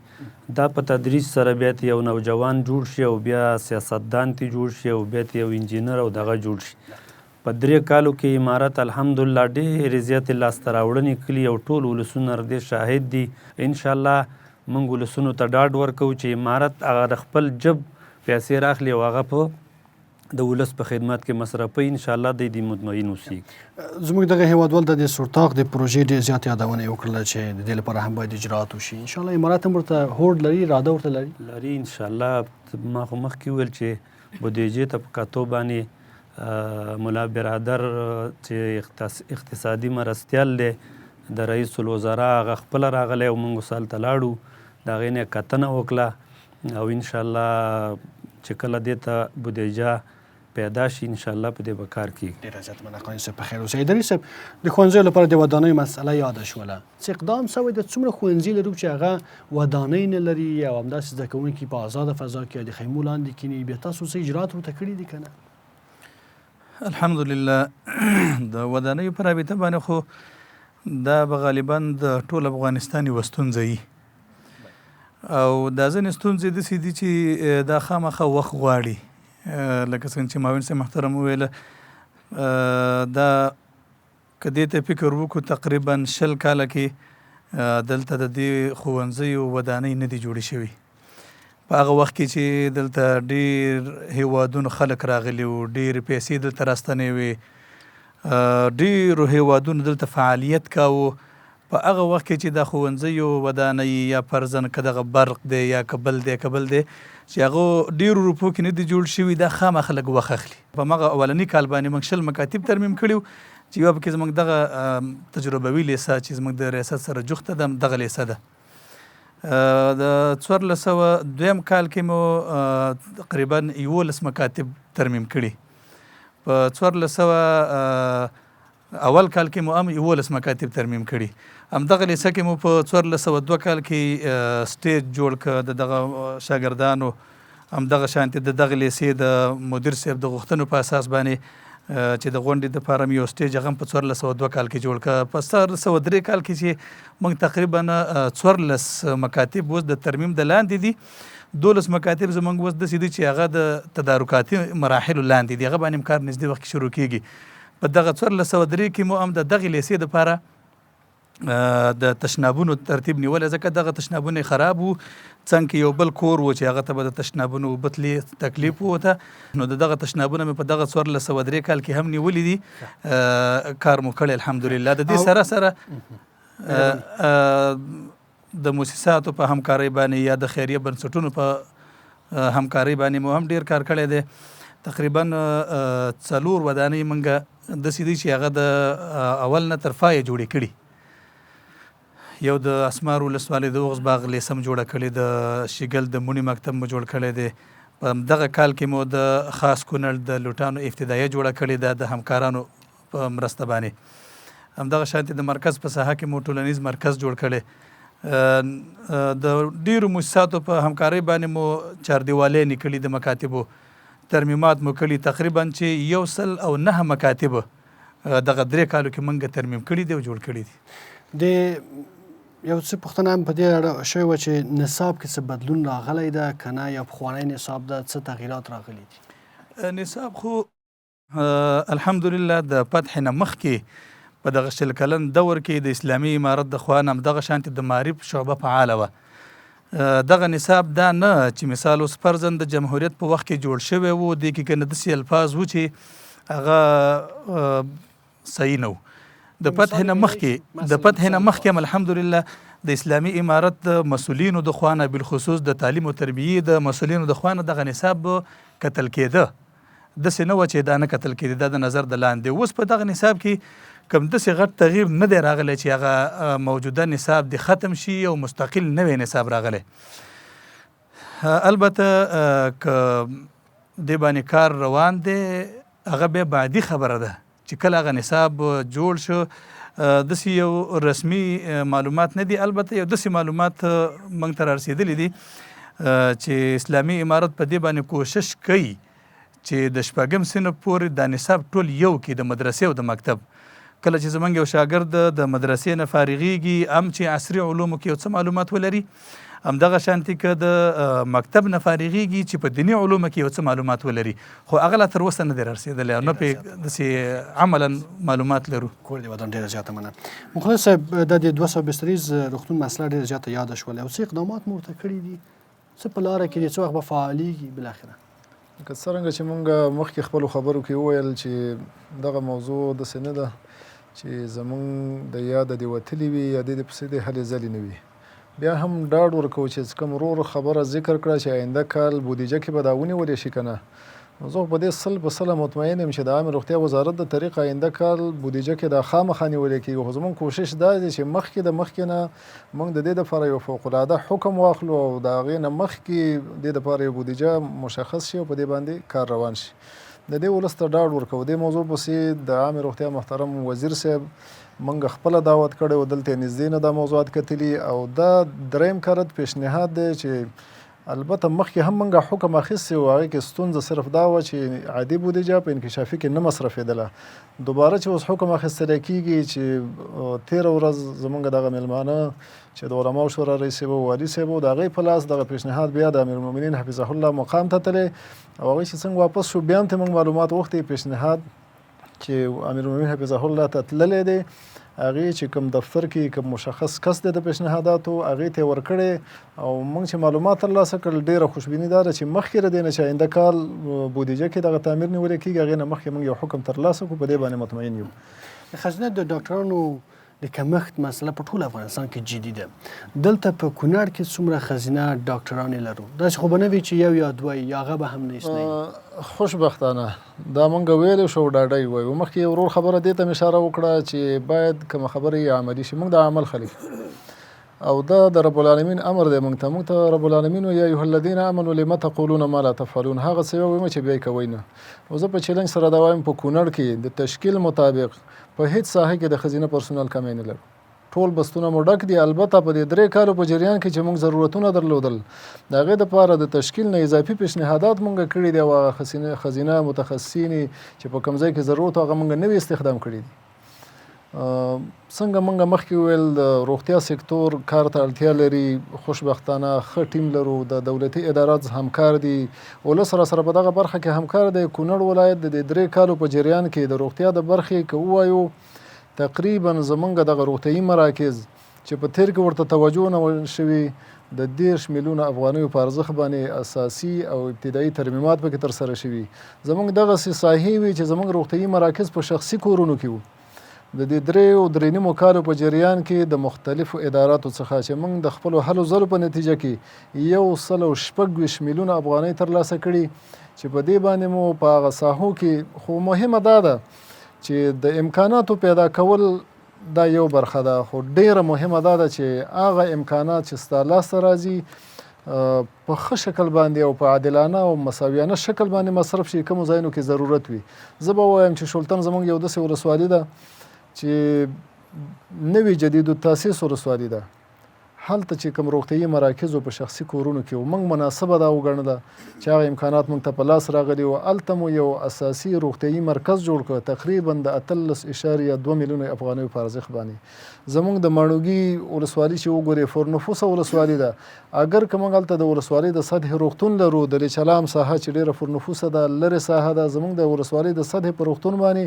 دا په تدریج سره بیا ته یو نوجوان جوړ شي او بیا سیاستدان ته جوړ شي او بیا ته یو انجینر او دغه جوړ شي. په 3 کالو کې امارت الحمدلله ډېرې زیاتې لاسته راوړنې کړي او ټول ولسونه دې شاهد دي. انشاءالله موږ ولسونو ته ډاډ ورکوو چې امارت هغه د خپل جب پیسې راخلي او هغه په د ولس په خدمت کې مصرفوي انشاءالله دی دې مطمئن اوسیږي. زموږ دغه هیوادوال د دې سورتاق د پروژې ډېر زیات یادونه یې وکړله چې د دې لپاره هم باید اجراات وشي. انشاءالله امارات هم ورته هوډ لري، اراده ورته لري انشاءالله. ما خو مخکې وویل چې بودیجې ته په کتو باندې ملا برادر چې اقتصادي مرستیال دی د رئیس الوزرا هغه خپله راغلی او موږ اوس هلته لاړو، د هغې نه یې کتنه وکړه او انشاءالله چې کله دې ته بودیجه پیدا شي انشاءالله په دې به کار کېږي. ډېره زیاته مننه قانع صاحب، په خیر اوسئ. ادري صاحب، د ښوونځیو لپاره د ودانیو مسله یاده شوله، څه اقدام شوی د څومره ښوونځي لرو چې هغه ودانۍ نه لري او همداسې زده کوونکي په ازاده فضا کې د خیمو لاندې کیني، بیا تاسو څه اجرات ورته کړي دي که نه؟ الحمدلله د ودانیو په رابطه باندې خو دا به غالبا د ټول افغانستان یوه ستونزه وي او دا ځینې ستونزې داسې دي چې دا خامخا وخت غواړي. لکه څنګه چې معاون صاحب محترم وویله، دا که دې ته فکر وکړو تقریبا 20 کاله کې دلته د دې ښوونځیو ودانۍ نه دي جوړې شوي. په هغه وخت کې چې دلته ډېر هیوادونو خلک راغلي وو، ډېرې پیسې دلته راستنې وې، ډېرو هیوادونو دلته فعالیت کاوه. په هغه وخت کې چې د ښوونځیو ودانۍ یا فرضاً که دغه برق دی یا کبل دی چې هغه ډېرو روپو کې نه دي جوړ شوي، دا خامخا لږ وخت اخلي. په همغه اولني کال باندې موږ 20 مکاتب ترمیم کړي وو چې یوه پکې زموږ دغه تجربوي لیسه چې زموږ د ریاست سره جوخته ده دغه لیسه ده. د 1402 کال کې مو تقریبا 11 مکاتب ترمیم کړي. په 1400 اول کال کې مو هم 11 مکاتب ترمیم کړي. همدغه لیسه کې مو په 1402 کال کې سټیج جوړ کړ د دغه شاګردانو. همدغه شانتې د دغه لیسې د مدیر صاحب د غوښتنو په اساس باندې چې د غونډې دپاره مې یو سټیج هغه هم په 1402 کال کې جوړ کړ. په 1403 کال کې چې موږ تقریبا 14 مکاتب اوس د ترمیم د لاندې دي. 12 مکاتب زموږ اوس داسې دي چې هغه د تدارکاتي مراحلو لاندې دي، هغه باندې هم کار نږدې وخت کې شروع کېږي. په دغه 1403 کې مو هم د دغې لیسې دپاره د تشنابونو ترتیب نیولی، ځکه دغه تشنابونه خراب وو. څنګ کې یو بل کور و چې هغه ته به د تشنابونو اوبه تلې تکلیف وته، نو د دغه تشنابونه مې په دغه 1403 کال کې هم نیولي دي، کار مو کړی الحمدلله. د دې سره سره د موسساتو په همکارۍ باندې یا د خیریه بنسټونو په همکارۍ باندې مو هم ډېر کار کړی دی. تقریبا 4 ودانۍ موږ داسې دي چې هغه د اول نه تر پایه جوړې کړي. یو د اسمار ولسوالۍ د اوغز باغ لیسه مو جوړه کړې، د شیګل د مونی مکتب مو جوړ کړی دی. په دغه کال کې مو د خاص کونړ د لوټانو ابتدایه جوړه کړې ده د همکارانو په مرسته باندې. همدغه شانتې د مرکز په ساحه کې مو ټولنیز مرکز جوړ کړی. د ډېرو موسساتو په همکارۍ باندې مو چاردیوالۍ نیکړي، د مکاتبو ترمیمات مو کړي. تقریبا چې 109 مکاتب دغه 3 کالو کې موږ ترمیم کړي دي او جوړ کړي دي. د یو څه پوښتنه هم په دې اړه شوې وه چې نصاب کې څه بدلون راغلی ده که نه، یا پخوانی نصاب ده څه تغییرات راغلي دي؟ نصاب خو الحمدلله د فتح نه مخکې په دغه 20 کلن دور کې د اسلامي امارت د خوا نه همدغه شانتې د معارف شعبه فعاله وه. دغه نصاب دا نه چې مثال اوس فرضاً د جمهوریت په وخت کې جوړ شوی و، دې کې که نه داسې الفاظ و چې هغه صحیح نه و. د فتح نه مخکې هم الحمدلله د اسلامي امارت د مسؤلینو د خوا نه، بالخصوص د تعلیم او تربیې د مسؤلینو د خوا نه دغه نصاب کتل کېده. داسې نه وه چې دا نه کتل کېده، دا د نظر د لاندې. اوس په دغه نصاب کې کوم داسې غټ تغییر نه دی راغلی چې هغه موجوده نصاب د ختم شي او مستقل نوی نصاب راغلی. البته که دې باندې کار روان دی، هغه بیا بعدي خبره ده چې کله هغه نصاب جوړ شو. داسې یو رسمي معلومات نه دي، البته یو داسې معلومات موږ ته رارسېدلي دي چې اسلامي امارت په دې باندې کوشش کوي چې د 6 صنف پورې دا نصاب ټول یو کړي، د مدرسې او د مکتب. کله چې زموږ یو شاګرد د مدرسې نه فارغېږي، هم چې عصري علومو کې یو څه معلومات ولري، همدغه شانتې که د مکتب نه فارغېږي چې په دیني علومو کې یو څه معلومات ولري، خو هغه لا تر اوسه نه دی رارسېدلی او نه پرې داسې عملا معلومات لرو. کور دې ودان، ډېره زیاته مننه. مخلص صاحب، د 200 بستریز روغتون مسله ډېره زیاته یاده شوله، او څه اقدامات مو ورته کړي دي؟ څه په لاره کې دي؟ څه وخت به فعالېږي بالاخره؟ که څرنګه چې مونږ مخکې خپلو خبرو کې وویل چې دغه موضوع داسې نه ده چې زمونږ د یاده دې وتلي وي یا دې پسې دې هلې ځلې نه وي. بیا هم ډاډ ورکوو چې کوم ورور خبره ذکر کړه چې آینده کال بودیجه کې به دا ونیولی شي که نه. نو زه په دې 100% مطمئن یم چې د عامې روغتیا وزارت د طریق آینده کال بودیجه کې دا خامخا نیولی کېږي. خو زموږ کوشش دا دی چې مخکې نه موږ د دې دپاره یو فوقالعاده حکم واخلو او د هغې نه مخکې دې دپاره یو بودیجه مشخص شي او په دې باندې کار روان شي. د دې ولس ته ډاډ ورکوو. دې موضوع پسې د عامې روغتیا محترم وزیر صاحب موږ خپله دعوت کړی و، دلته یې نږدې نه دا موضوعات کتلي او دا دریم کرت پیشنهاد دی چې البته مخکې هم موږ حکم اخیستی و، هغې کې ستونزه صرف دا وه چې عادي بودیجه په انکشافي کې نه مصرفېدله. دوباره چې اوس حکم اخیستلی کېږي چې تېره ورځ زموږ دغه مېلمانه چې د علماو شورا رئیس صاحب او والي صاحب و، د هغې په لاس دغه پیشنهاد بیا د امیرالمؤمنین حفظه الله مقام ته تللی او هغوی چې څنګه واپس شو بیا هم ته موږ معلومات غوښتي پیشنهاد چې امیرالمؤمنین حفظه الله ته تللی دی، هغې چې کوم دفتر کې کوم مشخص کس دی د پیشنهاداتو هغې ته یې ورکړی او موږ چې معلومات ترلاسه کړل ډېره خوشبیني دا ده چې مخکې له دې نه چې آینده کال بودیجه کې دغه تعمیر نیولی کېږي هغې نه مخکې موږ یو حکم ترلاسه کړو. په دې باندې مطمئن یو. خزینه د ډاکټرانو د کمښت مسله په ټول افغانستان کې جدي ده. دلته په کونړ کې څومره خزینه ډاکټران لرو؟ داسې خو به نه وي چې یو یا دوه یا هغه به هم نه. خوشبختانه دا مونږ ویلی شو ډاډی وایو. مخکې یو ورور خبره دې ته مې اشاره وکړه چې باید کومه خبره یې عملي شي. مونږ د عمل خلیق او دا د رب العالمین امر دی. مونږ ته رب العالمین یا ایها الذین آمنوا لم تقولون ما لا تفعلون، هغه څه ووایم چې بیا یې کوئ نه. او زه په چیلنج سره دا وایم په کونړ کې د تشکیل مطابق په هیڅ ساحه کې د ښځینه پرسونل کمی نه لرو. ټول بستونه مو ډک دي. البته په دې 3 کالو په جریان کې چې موږ ضرورتونه درلودل د هغې دپاره د تشکیل نه اضافي پیشنهادات موږ کړي دي او هغه ښځینه متخصصینې چې په کوم ځای کې ضرورت هغه موږ نوي استخدام کړي دي. څنګه موږ مخکې وویل د روغتیا سکتور کار ته اړتیا لري. خوشبختانه ښه ټیم لرو، د دولتي ادارات همکار دي، ولس سره په دغه برخه کې همکار دی. کونړ ولایت د 3 کالو په جریان کې د روغتیا د برخې که ووایو تقریبا زمونږ دغه روغتیایي مراکز چې په تیر کې ورته توجه نه شوي د 10 میلیونه افغانیو په ارزښت باندې اساسي او ابتدایي ترمیمات پکې ترسره شوي. زمونږ دغسې ساحې وي چې زمونږ روغتیایي مراکز په شخصي کورونو کې وو. د دې 3 کالو په جریان کې د مختلفو اداراتو څخه چې موږ د خپلو هلو ځلو په نتیجه کې 126 میلیونه افغانۍ ترلاسه کړي چې په دې باندې مو په هغه ساحو کې خو مهمه دا ده چې د امکاناتو پیدا کول دا یو برخه ده، خو ډیره مهمه دا ده چې هغه امکانات چې ستا لاسته راځي په ښه شکل باندې او په عادلانه او مساویانه شکل باندې مصرف شي کومو ځایونو کې ضرورت وي. زه به ووایم چې شولتن زموږ یو داسې ولسوالي ده چې نوې جدید التاسیس ولسوالي ده. هلته چې کوم روغتیایي مراکزو په شخصي کورونو کې و موږ مناسبه دا وګڼله چې هغه امکانات موږ ته په لاس راغلي و. هلته مو یو اساسي روغتیایي مرکز جوړ کړ تقریبا د 18.2 میلیونه افغانیو په ارزښت باندې. زموږ د ماڼوګي ولسوالي چې وګورې پرنفوسه ولسوالي ده، اگر که موږ هلته د ولسوالۍ د سطحې روغتون لرو، د لیچلام ساحه چې ډېره پرنفوسه ده لرې ساحه ده، زموږ د ولسوالۍ د سطحې په روغتون باندې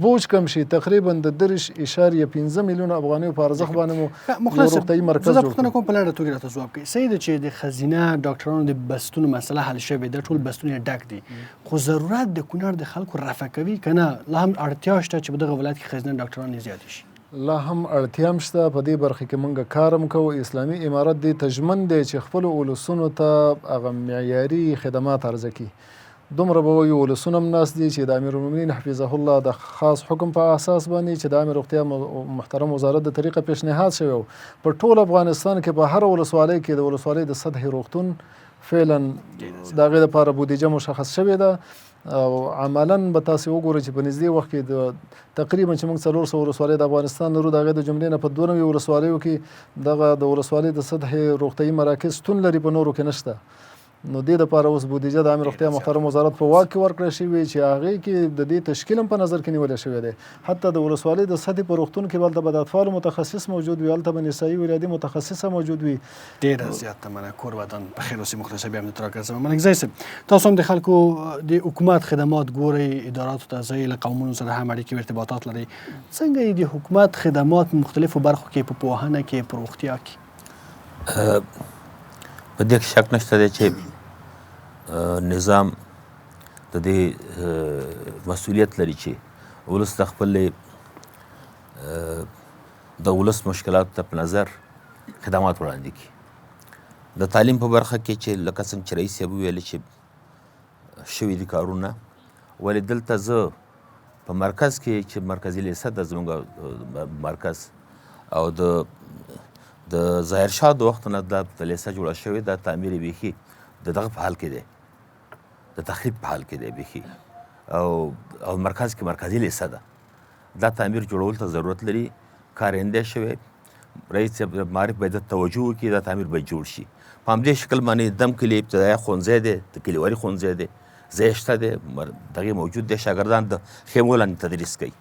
بوج کم شي تقریبا د 3.5 میلیونه افغانیو په ارزښت باندې مو یو روغتیایي مرکز جوړ کړ. کوم په لنډه توګه راته ځواب کوي. صحیح ده چې د ښځینه ډاکټرانو د بستونو مسله حل شوې ده، ټول بستونه یې ډک دي، خو ضرورت د کونړ د خلکو رفع کوي که نه لا هم اړتیا شته چې په دغه ولایت کې ښځینه ډاکټران زیات شي؟ لا هم اړتیا هم شته. په دې برخه کې موږ کار هم کوو. اسلامي امارت دې ته ژمن دی چې خپلو ولسونو ته هغه معیاري خدمات عرضه کړي. دومره به وایو ولسونه هم ناست دي چې د امیرالمؤمنین حفظه الله د خاص حکم په اساس باندې چې د عامې روغتیا محترم وزارت د طریقه پیشنهاد شوی و په ټول افغانستان کې په هر ولسوالۍ کې د ولسوالۍ د سطحې روغتون فعلا د هغې دپاره بودیجه مشخص شوې ده او عملا به تاسې وګورئ چې په نږدې وخت کې د تقریبا چې موږ 400 ولسوالۍ د افغانستان لرو د هغې د جملې نه په 92 ولسوالیو کې دغه د ولسوالۍ د سطحې روغتیایي مراکز شتون لري، په نورو کې نشته. نو دې دپاره اوس بودیجه د عامې روغتیا محترم وزارت په واک کې ورکړی شوې چې هغې کې د دې تشکیل هم په نظر کې نیولی شوی دی. حتی د ولسوالۍ د سطحې په روغتون کې به هلته به د اطفالو متخصص موجود وي، هلته به نسایي ولادي متخصصه موجود وي. ډېره زیاته مننه. کور ودان په خیر اوسئ. مخلصه بیا هم درته راګرځم. ملک صاحب تاسو هم د خلکو د حکومت خدمات ګورئ، اداراتو ته ځئ، له قومونو سره هم اړیکې او ارتباطات لرئ. څنګه یې د حکومت خدمات مختلفو برخو کې په پوهنه کې په روغتیا کې؟ په دې کې شک نشته دی چې نظام د دې مسؤلیت لري چې ولس د خپلې د ولس مشکلاتو ته په نظر خدمات وړاندې کړي. د تعلیم په برخه کې چې لکه څنګه چې رئیس صاحب وویل چې شوي دي کارونه، ولې دلته زه په مرکز کې چې مرکزي لیسه ده زموږ مرکز، او د ظاهر شاه د وخت نه دا لیسه جوړه شوې ده، تعمیر یې بیخي د دغه په حال کې دی، د تخریب په حال کې دی بیخي، او مرکز کې مرکزي لیسه ده، دا تعمیر جوړولو ته ضرورت لري، کارنده شوی. رئیس صاحب معارف باید توجه وکړي، دا تعمیر باید جوړ شي. په همدې شکل باندې دم کلي ابتدایي ښوونځی دی، د کلیوالي ښوونځی دی، ځای شته دی، دغې موجود دی، شاګردان د خیمو لاندې تدریس کوي،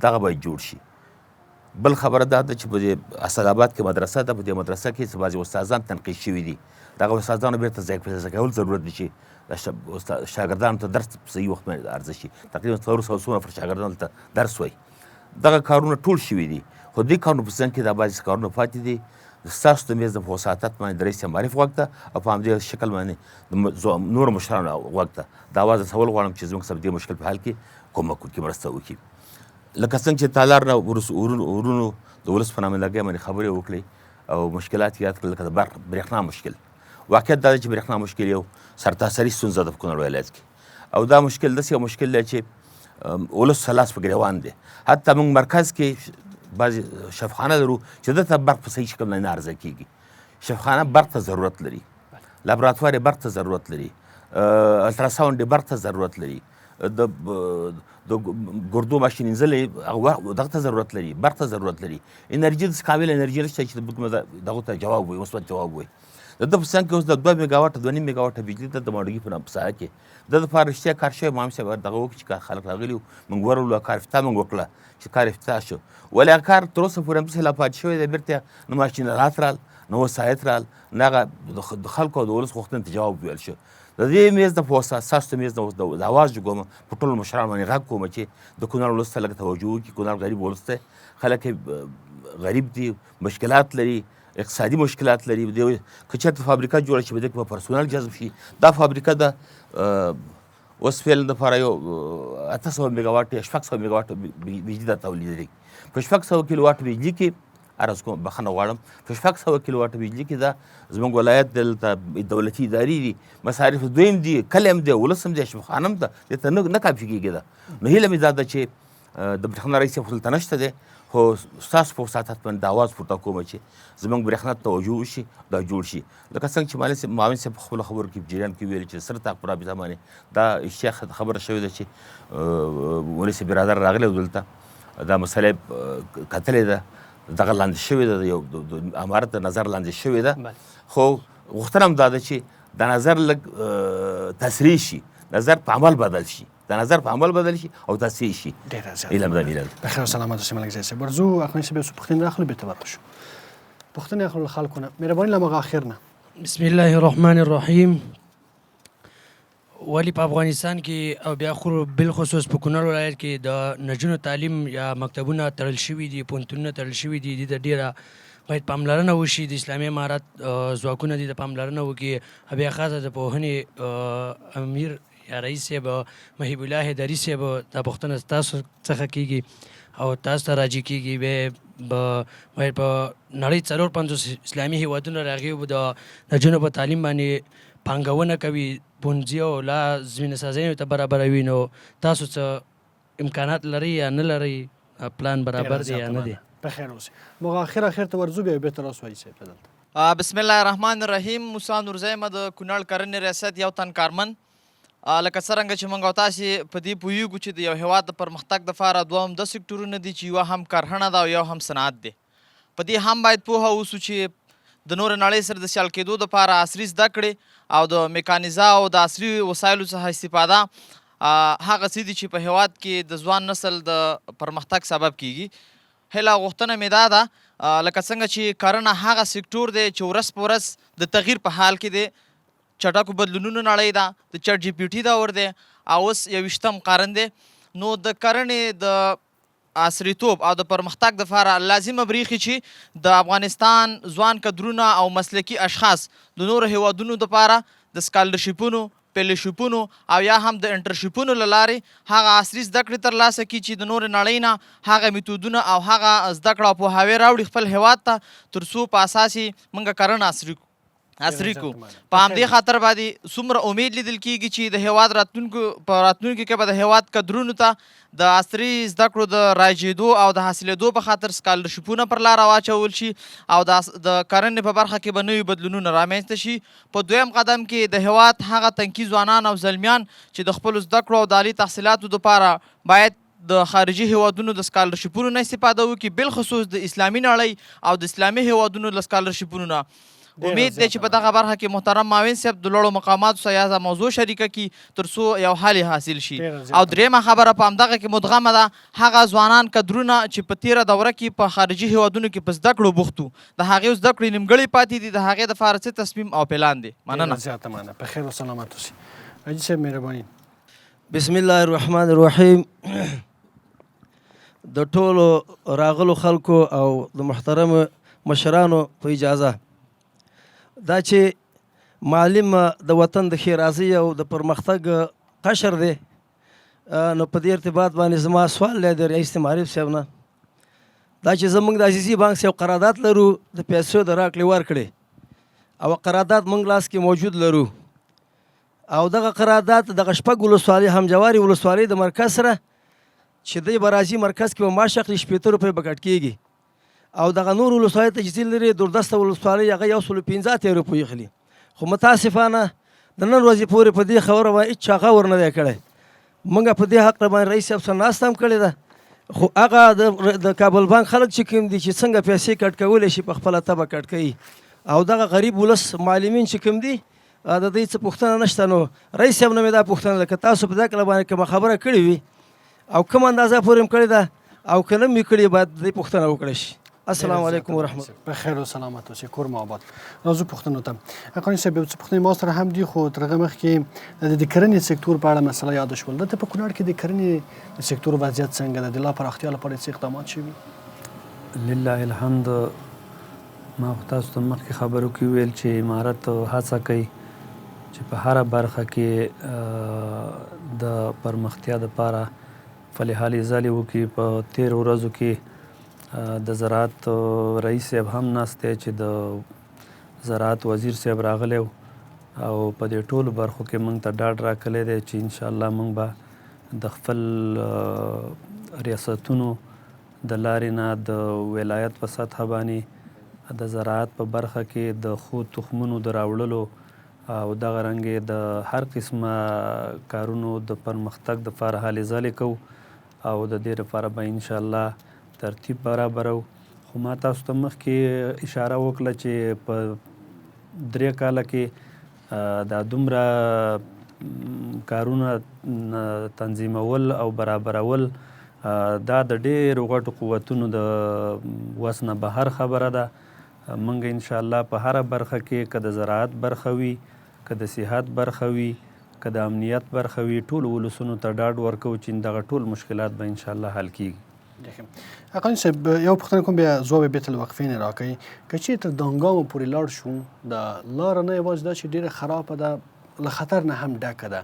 دغه باید جوړ شي. بل خبره دا ده چې په دې اسداباد کې مدرسه ده، په دې مدرسه کې بعضې استادان تنقید شوي دي، دغه استادانو بیرته ځای په ځای کول ضرورت دی چې شاګردانو ته درس په صحیح وخت باندې عرضه شي. تقریبا 400 نفر شاګردانو ته درس وایي. دغه کارونه ټول شوي دي، خو دې کارونو په ځان کې دا بعضې کارونه پاتې دي. ستاسو د میز د وساطت باندې د رئیس معارف غوږ ته، او په همدې شکل باندې د نورو مشرانو غوږ ته دا آواز رسول غواړم چې زموږ سره دې مشکل په حل کې کومک وکړي، مرسته وکړي. لکه څنګه چې تالار نه ورونو د ولس په نمایندګۍ باندې خبرې وکړئ او مشکلات یاد کړل، لکه د برېښنا مشکل. واقعیت دا دی چې برېښنا مشکل یو سرتاسري ستونزه ده په کونړ ولایت کې، او دا مشکل داسې یو مشکل دی چې ولس لاس په ګریوان دی. حتی موږ مرکز کې بعضې شفخانه لرو چې دلته برق په صحیح شکل باندې نه عرضه کېږي. شفخانه برق ته ضرورت لري، لابراتوار یې برق ته ضرورت لري، الټراساونډ یې برق ته ضرورت لري، د ګردو ماشین انځلې دغه ته ضرورت لري، برق ته ضرورت لري. انرژي داسې کامله انرژي نشته چې دغو ته جواب وایي، مثبت جواب وایي. د ده په څنګ کې اوس د 2 میګا واټه 2.5 میګا واټه بجلي ده د ماډوګي په ساحه کې. د دپاره رښتیا کار شوی، مام صاحب دغه وکړي چې خلک راغلي وو، موږ ورولو کار افتتاح موږ وکړه چې کار افتتاح شو، ولې هغه کار تر اوسه پورې همداسې لا پاتې شوی دی. بېرته نه ماشینالات رال، نه وسایط رال، نه هغه د خلکو او د ولس غوښتنې ته جواب وویل شو. د دې میز د ستاسو میز د اواز کوم په ټولو مشرانو باندې غږ کوم چې د کونړ ولس ته لږ توجه وکړي. کونړ غریب ولس دی، خلک غریب دي، مشکلات لري، اقتصادي مشکلات لري. که چېرته فابریکه جوړه شي، په دې کې به پرسونل جذب شي. دا فابریکه د اوس فعل دپاره یو 800 میګا واټ یا 600 میګا واټ بجلي دا تولیدوي. په 600 کیلو واټ بجلي کې عرض کوم، بخښنه غواړم، په 600 کیلو واټ بجلي کې دا زموږ ولایت دلته دولتي ادارې دي، مصارف دویم دي، کلی هم دی، ولس هم دی، شفخانه هم ده، دې ته نه کافي کېږي. ده نو هیله مې دا ده چې د برېښنا رئیس صاحب دلته نشته دی، خو ستاسو په وساطت باندې د اواز پورته کومه چې زموږ برېښنا ته توجه وشي، دا جوړ شي. لکه څنګه چې معاون صاحب په خپلو خبرو کې په جریان کې ویل چې سره طاق په رابطه باندې دا اشتیا خبره شوې ده چې ولي صاحب برادر راغلی و دلته، دا مسله کتلې ده، دغه لاندې شوې ده، یو د امارت د نظر لاندې شوې ده. خو غوښتنه هم دا ده چې دا نظر لږ تصریح شي، نظر په عمل بدل شي، دا نظر په عمل بدل شي او تصحیح شي. ډېره زیاته علم ده میلاد. بخیر او سلامت اوسئ ملک زید صاحب. ورځو اخواني صاحب یو څه پوښتنې راخلو بېرته ورشو. پوښتنې اخلو له خلکو نه، مهرباني له مغه اخر نه. بسم الله الرحمن الرحیم. ولی په افغانستان کې او بیا خو بالخصوص په کونړ ولایت کې د نجونو تعلیم یا مکتبونه تړل شوي دي، پوهنتونونه تړل شوي دي، دې ته ډېره باید پاملرنه وشي. د اسلامي امارت ځواکونه دې ته پاملرنه وکړي، بیا خاصه د پوهنې امیر یا رئیس صاحب محیب الله حیدري صاحب دا پوښتنه تاسو څخه کېږي او تاسو ته راجع کېږي. باید په نړۍ 450 اسلامي هېوادونه راغلي د نجونو په تعلیم باندې پانګونه کوي، ښوونځي او لا زمینه سازۍ ته برابروي. نو تاسو څه امکانات لرئ یا نه لرئ؟ پلان برابر دی یا نه دی؟ بخیر اوسئ. مغه اخر ته ورځو بیا بېرته راسوایي صاحب ته دلته. بسم الله الرحمن الرحیم. موسی نورزی یم د کونړ کرنې ریاست یو تن کارمن. لکه څرنګه چې موږ او تاسې په دې پوهېږو چې د یو هېواد د پرمختګ دپاره دوه عمده سکتورونه دي چې یوه هم کرهڼه ده او یو هم صنعت دی. په دې هم باید پوهه اوسو چې د نورو نړۍ سره د سیال کېدو دپاره عصري زده کړې او د میکانیزه او د عصري وسایلو څخه استفاده هغه څه دي چې په هېواد کې د ځوان نسل د پرمختګ سبب کیږي. هله غوښتنه مې دا ده لکه څنګه چې کرنه هغه سکتور دی چې ورځ په ورځ د تغییر په حال کې دی، چټکو بدلونونو نړۍ ده، د چټ جی پی ټي دور دی او اوس 21م قرن دی. نو د کرنې د عصریتوب او د پرمختګ دپاره لازمه بریښي چې د افغانستان ځوان کدرونه او مسلکي اشخاص د نورو هیوادونو دپاره د سکالرشیپونو، فیلوشیپونو او یا هم د انټرشیپونو له لارې هغه عصري زده کړې ترلاسه کړي چې د نورې نړۍ نه هغه میتودونه او هغه زده کړه او پوهاوی راوړي خپل هیواد ته تر څو په اساس یې موږ کرنه عصري کو. په همدې خاطر باندې څومره امید لیدل کېږي چې د هیواد په راتلونکي کې به د هیواد کدرونو ته د عصري زده کړو د رایجېدو او د حاصلېدو په خاطر سکالرشیپونه پر لاره واچول شي او د کرنې په برخه کې به نوي بدلونونه رامنځته شي. په دویم قدم کې د هیواد هغه تنکي ځوانان او زلمیان چې د خپلو زده کړو او د عالي تحصیلاتو دپاره باید د خارجي هیوادونو د سکالرشیپونو نه استفاده وکړي، بالخصوص د اسلامي نړۍ او د اسلامي هیوادونو له سکالرشیپونو نه. امید دی چې په دغه برخه کې محترم معاون صاحب د لوړو مقاماتو سره دا موضوع شریکه کړي تر څو یو حل حاصل شي. او درېیمه خبره په همدغه کې مدغمه ده، هغه ځوانان کدرونه چې په تېره دوره کې په خارجي هیوادونو کې په زده کړو بوخت وو، د هغې زده کړې نیمګړې پاتې دي، د هغې دپاره څه تصمیم او پلان دی؟ مننه. زیاته مننه. په خیر و سلامت اوسئ. حاجي صاحب مهرباني. بسم الله الرحمن الرحیم. د ټولو راغلو خلکو او د محترم مشرانو په اجازه دا چې معلم د وطن د ښېرازۍ او د پرمختګ قشر دی، نو په دې ارتباط باندې زما سوال دی د رئیس معارف صاحب نه، دا چې زموږ د عزیزي بانک صاحب قرارداد لرو د پیسو د راکړې ورکړې او قرارداد موږ لاس کې موجود لرو او دغه قرارداد دغه شپږ ولسوالۍ همجواري ولسوالۍ د مرکز سره چې دی به راځي مرکز کې به معاش اخلي 80 روپۍ به کټ کېږي او دغه نور ولسوالۍ ته چې لري دوردسته ولسوالۍ هغه 115 روپۍ اخلي. خو متاسفانه د نن ورځې پورې په دې خبره باندې هېڅ چا غور نه دی کړی. موږ په دې حق باندې رئیس صاحب سره ناسته هم کړې ده، خو هغه د کابل بانک خلک چې کوم دي چې څنګه پیسې کټ کولی شي په خپله طبع کټ کوي او دغه غریب ولس معلمین چې کوم دي د دوی څه پوښتنه نشته. نو رئیس صاحب نه مې دا پوښتنه ده که تاسو په دې باندې کومه خبره کړې وي او کوم اندازه پورې هم کړې ده او که نه مې کړې باید دې پوښتنه وکړی شي. السلام علیکم ورحمت الله. بخیر و سلامت اوسئ. کور مو آباد. راځو پوښتنو ته. قانوني صاحب یو څه پوښتنې ما سره هم دي خو تر هغه مخکې د کرنې سکتور په اړه مسله یاده شول. دلته په کونړ کې د کرنې د سکتور وضعیت څنګه ده؟ د لا پراختیا لپاره څه اقدامات شوي؟ لله الحمد. ما تاسو ته مخکې خبرو کې ویل چې امارت هڅه کوي چې په هره برخه کې د پرمختیا دپاره فلې هلې ځلې وکړي. په تېرو ورځو کې د زراعت رئیس صاحب هم ناست دی چې د زراعت وزیر صاحب راغلی او په دې ټولو برخو کې موږ ته ډاډ راکلی دی چې انشاءالله موږ به د خپل ریاستونو د لارې نه د ولایت په سطحه باندې د زراعت په برخه کې د ښو تخمونو د راوړلو او دغه رنګې د هر قسمه کارونو د پرمختګ دپاره هلې ځلې کوو او د دې لپاره به انشاءالله ترتیب برابرو. خو ما تاسو ته مخکې اشاره وکړه چې په 3 کاله کې دا دومره کارونه تنظیمول او برابرول دا د ډېرو غټو قوتونو د وس نه بهر خبره ده. موږ انشاءالله په هره برخه کې که د زراعت برخه وي، که د صحت برخه وي، که د امنیت برخه وي، ټولو ولسونو ته ډاډ ورکوو چې دغه ټول مشکلات به انشاءالله حل کیږي. قانوني صاحب یو پوښتنه کوم، بیا ځواب یې بیرته له وقفې نه راکوئ. که چېرته دانګامو پورې لاړ شو، د لاره نه یوازې دا چې ډېره خرابه ده، له خطر نه هم ډکه ده.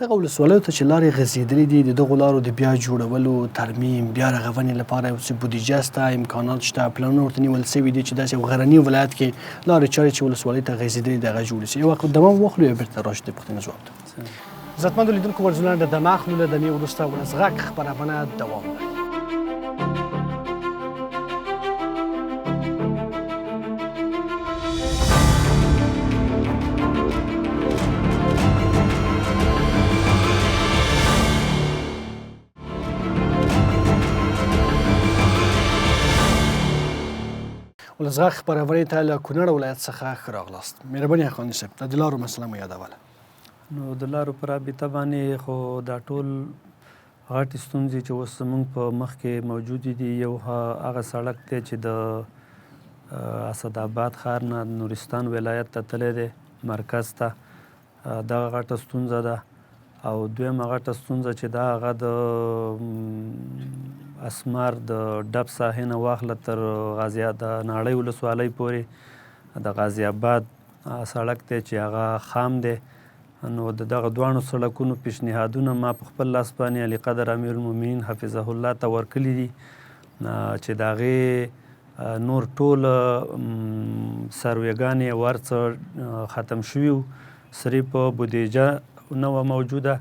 دغه ولسوالیو ته چې لارې غځېدلې دي، د دغو لارو د بیا جوړولو، ترمیم، بیا رغونې لپاره یو څه بودیجه شته، امکانات شته، پلانونه ورته نیول سوي دي چې داسې یو غرني ولایت کې لارې چارې چې ولسوالۍ ته غځېدلې دي هغه جوړې شي. یو وخت دمه واخلو یا بیرته راشو د پوښتنې ځواب ته. عزتمندو لیدونکو ورزولان د دمه اخلو، له دمې وروسته ولسغږ خپرونه دوام لري. ولسغږ خپرونې ته له کونړ ولایت څخه ښه راغلاست. مهرباني قانوني صاحب، د لارو مسله مو یادوله. نو د لارو په رابطه باندې خو دا ټول غټې ستونزې چې اوس زموږ په مخ کې موجودې دي، یو هغه سړک دی چې د اسداباد ښار نه نورستان ولایت ته تللی دی مرکز ته، دغه غټه ستونزه ده. او دویمه غټه ستونزه چې دا هغه د اسمار د ډب ساحې نه واخله تر د ناړۍ ولسوالۍ پورې د غازي آباد سړک دی چې هغه خام دی. نو د دغه دواړو سړکونو پیشنهادونه ما په خپل لاس باندې علي قدر امیر المؤمنین حفظه الله ته ورکړي دي چې د هغې نور ټول سروېګانې ورڅه ختم شوي وو، صرف بودیجه نه وه موجوده.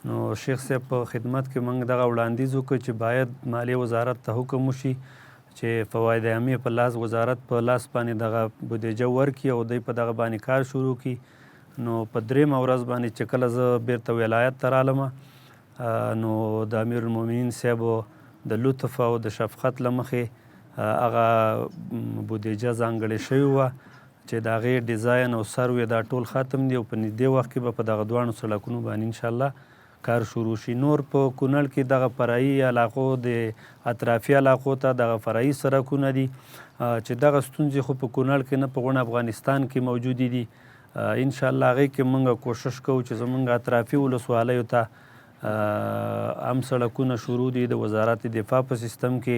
نو شیخ صاحب په خدمت کې موږ دغه وړاندیز وکړ چې باید مالیې وزارت ته حکم وشي چې فواید عامې په لاس وزارت په لاس باندې دغه بودیجه ورکړي او دوی په دغه باندې کار شروع کړي. نو په درېیمه ورځ باندې چې کله زه بیرته ولایت ته رالمه نو د امیر المؤمنین صاحبو د لطف او د شفقت له مخې هغه بودیجه ځانګړې شوې وه چې د هغې ډیزاین او سروې دا ټول ختم دي او په نږدې وخت کې به په دغه دواړو سړکونو باندې انشاءالله کار شروع شي. نور په کونړ کې دغه فرعي علاقو د اطرافي علاقو ته دغه فرعي سړکونه دي چې دغه ستونزې خو په کونړ کې نه په غونډ افغانستان کې موجودې دي. انشاءالله هغې کې موږ کوشش کوو چې زموږ اطرافي ولسوالیو ته هم سړکونه شروع دي. د وزارت دفاع په سیستم کې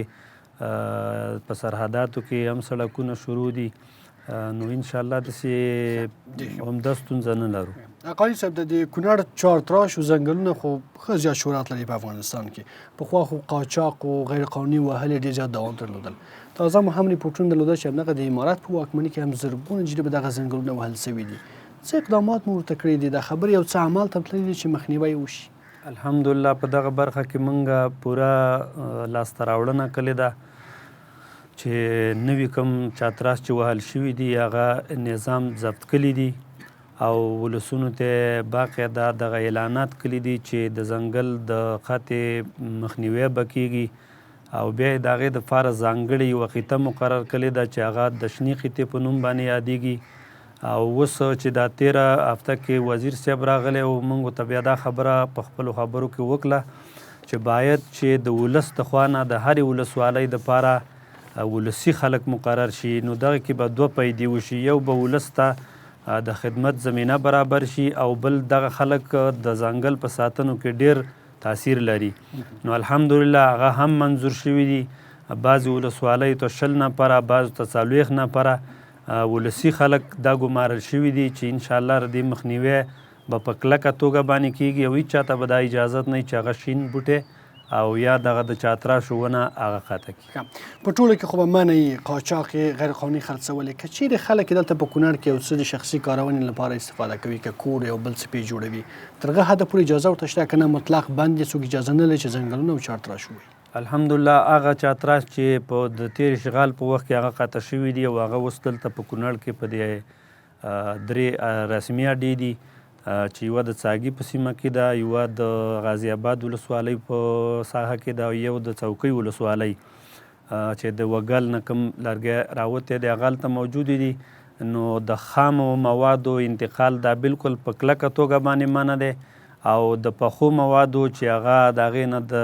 په سرحداتو کې هم سړکونه شروع دي. نو انشاءالله داسې عمده ستونزه نه لرو. قاضي صاحب د کونړ چارتراشو ځنګلونه خو ښه زیات شهرت لري په افغانستان کې. پخوا خو قاچاق او غیر قانوني وهل ډېر زیات دوام درلودل. تازه مو هم ریپورټونه درلوده چې همدغه د امارات په واکمنۍ کې هم زرګونه جریبه دغه ځنګلونه وهل سوي دي. څه اقدامات مو ورته کړي دي؟ دا خبرې یو څه عمل ته تللي دي چې مخنیوی وشي؟ الحمدلله په دغه برخه کې موږ پوره لاسته راوړنه کړې ده چې نوي کوم چاتراس چې وهل شوي دي هغه نظام ضبط کړي دي او ولسونو ته باقاعده دغه اعلانات کړي دي چې د ځنګل د قطع مخنیوی به کیږي او بیا یې د هغې دپاره ځانګړې یوه خطه مقرر کړې ده چې هغه د شنې خطې په نوم باندې یادیږي. او اوس چې دا تیره هفته کې وزیر صاحب راغلی او موږ ته بیا دا خبره په خپلو خبرو کې وکړه چې باید چې د ولس د خوا نه د هرې ولسوالۍ دپاره ولسي خلک مقرر شي. نو دغه کې به دوه پیدې وشي، یو به ولس ته د خدمت زمینه برابر شي او بل دغه خلک د ځنګل په ساتنو کې ډیر تاثیر لري. نو الحمدلله هغه هم منظور شوي دي. بعضې ولسوالیو ته 20 نفره، بعضو ته 40 نفره ولسي خلک دا ګمارل شوي دي چې انشاءالله د دې مخنیوی به په کلکه توګه باندې کیږي او هیڅ چاته به دا اجازت نه وي چې هغه شین بوټی او یا دغه د چاتراشو ونه هغه قطع کړي. په ټوله کې خو به منع یي قاچاق غیر قانوني خرڅول. که چیرې خلک دلته په کونړ کې یو څه د شخصي کارونې لپاره استفاده کوي، که کور یو بل څه پې جوړوي، تر هغه حده پورې اجازه ورته شته که نه مطلق بند یې څوک اجازه نه لري چې ځنګلونه او چارتراش ووهي؟ الحمدلله هغه چاتراش چې په د تیر اشغال په وخت کې هغه قطع شوي دي او هغه اوس دلته په کونړ کې په دې 3 رسمي اډې دي چې یوه د څاګي په سیمه کې ده، یوه د غازي آباد ولسوالۍ په ساحه کې ده او یو د څوکۍ ولسوالۍ چې د وګل نه کوم لرګی راوتی دی هغه هلته موجودې دي. نو د خامو موادو انتقال دا بالکل په کلکه توګه باندې منع دی او د پخو موادو چې هغه د هغې نه د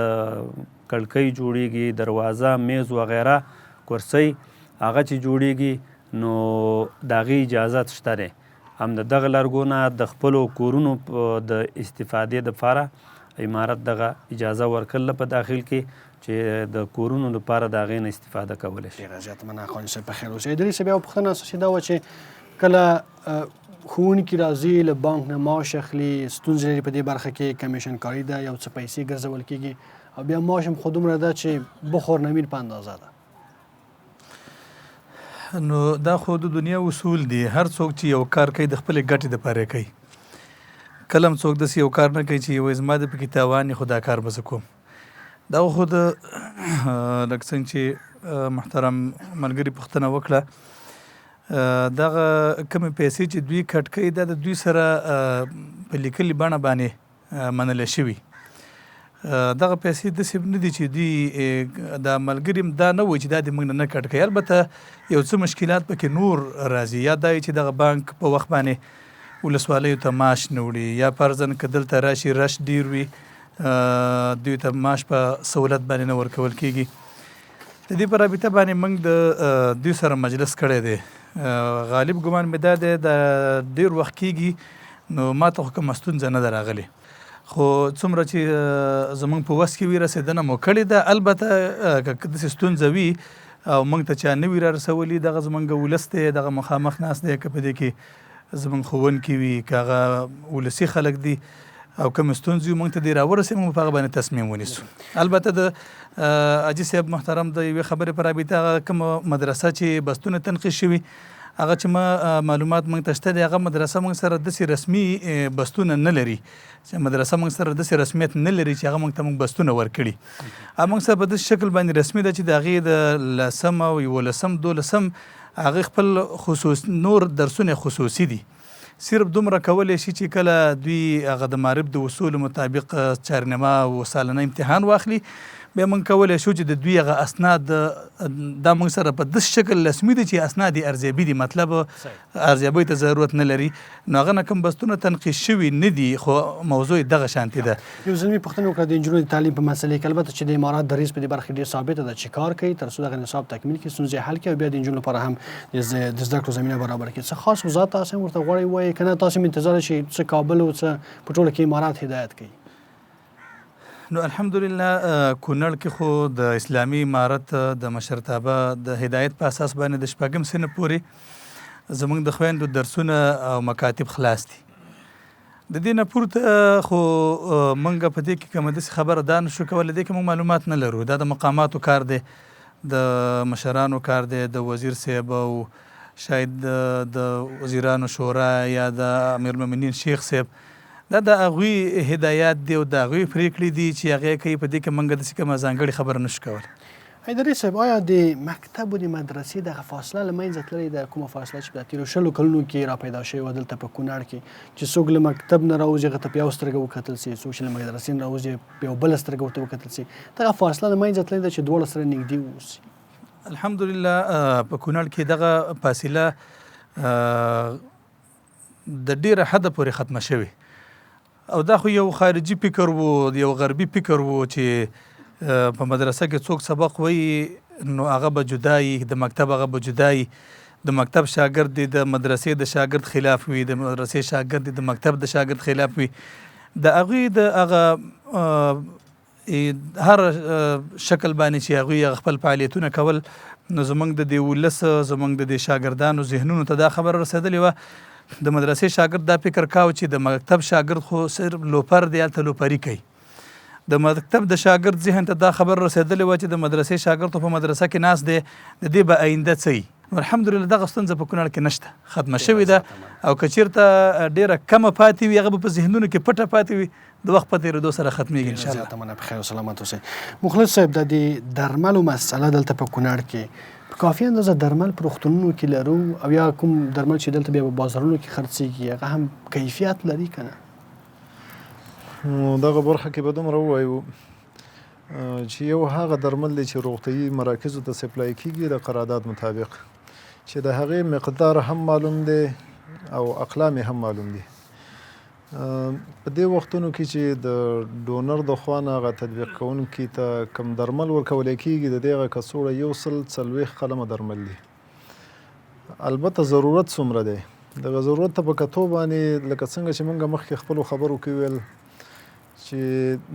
کړکۍ جوړیږي، دروازه، میز وغیره، کرسۍ هغه چې جوړیږي نو د هغې اجازت شته دی. هم د دغه لرګو نه د خپلو کورونو د استفادې دپاره امارت دغه اجازه ورکړله په داخل کې چې د کورونو دپاره د هغې نه استفاده کولی شي. ډېره زیاته مننه قانوني صاحب، په خیر اوسئ. ادري صاحب یوه پوښتنه اساسي دا وه چې کله ښوونکي راځي له بانک نه معاش اخلي، ستونزې لري په دې برخه کې، کمیشن کاري ده، یو څه پیسې ګرځول کېږي او بیا معاش هم خو دومره ده چې بخور نمیر په اندازه ده. نو دا خو د دنیا اصول دي. هر څوک چې یو کار کوي د خپلې ګټې دپاره کوي. کله هم څوک داسې یو کار نه کوي چې وایي زما د پکې تاوان خو دا کار به زه کوم. دا خو د لکه څنګه چې محترم ملګري پوښتنه وکړه، دغه کومې پیسې چې دوی کټ کوي دا د دوی سره په لیکلي بڼه باندې منلی شوي. دغه پیسې داسې نه دي چې دوی دا ملګري دا نه وایي چې دا د موږ نه کټ کوي. البته یو څه مشکلات پکې نور راځي، یا دا چې دغه بانک په وخت باندې ولسوالیو ته معاش نه وړي، یا فرضاً که دلته راشي رش ډیر وي دوی ته معاش په سهولت باندې نه ورکول کېږي. د دې په رابطه باندې موږ د دوی سره مجلس کړی دی. غالب ګمان مې دا دی د ډېر وخت کېږي نو ما ته خو کومه ستونزه نه ده راغلې، خو څومره چې زموږ په وس کې وي رسېدنه مو کړې ده. البته که داسې ستونزه وي او موږ ته چا نه وي را رسولي، دغه زموږ ولس دی، دغه مخامخ ناست دی، که په دې کې زموږ ښوونکي وي که هغه ولسي خلک دي او کوم ستونزې وي موږ ته دې راورسوي موږ په هغه باندې تصمیم ونیسو. البته د حاجي صاحب محترم د یوې خبرې په رابطه هغه کومه مدرسه چې بستونه تنقید شوي هغه چې ما معلومات موږ ته شته دی هغه مدرسه موږ سره داسې رسمي بستونه نه لري چې مدرسه موږ سره داسې رسمیت نه لري چې هغه موږ ته موږ بستونه ورکړي. موږ سره په داسې شکل باندې رسمي ده چې د هغې د 10 او 11 12 هغې خپل نور درسونه خصوصي دي. صرف دومره کولی شي چې کله دوی هغه د معرب د اصولو مطابق چهارنامه او سالنه امتحان واخلي بیا موږ کولی شو چې د دوی هغه اسناد دا موږ سره په داسې شکل رسمي دي چې اسناد یې ارزیابي دي مطلب ارزیابۍ ته ضرورت نه لري. نو هغه نه کوم بستونه تنقید شوي نه دي خو موضوع یې دغه شانتې ده. یو ځل مې پوښتنه وکړه د نجونو د تعلیم په مسلې کې البته چې د امارات دریځ په دې برخه کې ډېر ثابته ده چې کار کوي تر څو دغه نصاب تکمیل کړي ستونزې حل کړي او بیا د نجونو لپاره هم د زده کړو زمینه برابر کړي. څه خاص وضاحت تاسو ورته غواړئ ووایئ که نه تاسو هم انتظار شي څه کابل او څه په ټوله کې امارات هدایت کوي؟ نو الحمدلله کونړ کې خو د اسلامي امارت د مشرتابه د هدایت په اساس باندې د 6 صنف پورې زموږ د خویندو درسونه او مکاتب خلاص دي. د دې نه پورته خو موږ په دې کې کومه داسې خبره دا نشو کولی دې کې موږ معلومات نه لرو. دا د مقاماتو کار دی د مشرانو کار دی د وزیر صاحب او شاید د وزیرانو شورا یا د امیر المؤمنین شیخ صاحب دا د هغوی هدایات دی او د هغوی پریکړې دي چې هغې کوي په دې کې موږ داسې کومه ځانګړې خبره نشو کولی. حیدري صاحب آیا د مکتب او د مدرسې دغه فاصله له منځه تللې ده کومه فاصله چې په تېرو 20 کلونو کې را پیدا شوې وه دلته په کونړ کې چې څوک له مکتب نه راوځي هغه ته په یوه سترګه وکتل سي څوک چې له مدرسې نه راوځي په یوه بله سترګه ورته وکتل سي دغه فاصله له منځه تللې ده چې دواړه سره نږدې واوسي؟ الحمدلله په کونړ کې دغه فاصله د ډېره حده پورې ختمه شوې او دا خو یو خارجي فکر و یو غربي فکر و چې په مدرسه کې څوک سبق وایي نو هغه به جدایي د مکتب هغه به جدایي د مکتب شاګرد دی د مدرسې د شاګرد خلاف وي د مدرسې شاګرد دی د مکتب د شاګرد خلاف وي د هغوی د هغه هر شکل باندې چې هغوی خپل فعالیتونه کول نو زموږ د دې ولس زموږ د دې شاګردانو ذهنونو ته دا خبره رسېدلې وه د مدرسې شاګرد دا فکر کاوه چې د مکتب شاګرد خو صرف لوپر دی هلته لوپري کوي. د مکتب د شاګرد ذهن ته دا خبر رسېدلې وه چې د مدرسې شاګرد په مدرسه کې ناست دی د دې به آینده څه وي. الحمدلله دغه ستونزه په کونړ کې نشته ختمه شوې ده او که چېرته ډېره کمه پاتې وي هغه به په ذهنونو کې پټه پاتې وي د وخت په تېرېدو سره ختمېږي انشاءالله. زیاته مننه بخیر او سلامت اوسئ. مخلص صاحب د دې درملو مسله دلته په کونړ کې په کافي اندازه درمل په روغتونونو کې لرو او یا کوم درمل چې دلته بیا په بازارونو کې خرڅېږي هغه هم کیفیت لري که نه؟ دغه برخه کې به دومره ووایو چې یو هغه درمل دی چې روغتیایي مراکزو ته سپلای کېږي د قرارداد مطابق چې د هغې مقدار هم معلوم دی او اقلام هم معلوم دي. په دې وختونو کې چې د ډونر د خوا نه هغه تطبیق کوونکي ته کوم درمل ورکولی کېږي د دې هغه کڅوړه 140 قلمه درمل دي. البته ضرورت څومره دی دغه ضرورت ته په کتو باندې لکه څنګه چې موږ مخکې خپلو خبرو کې ویل چې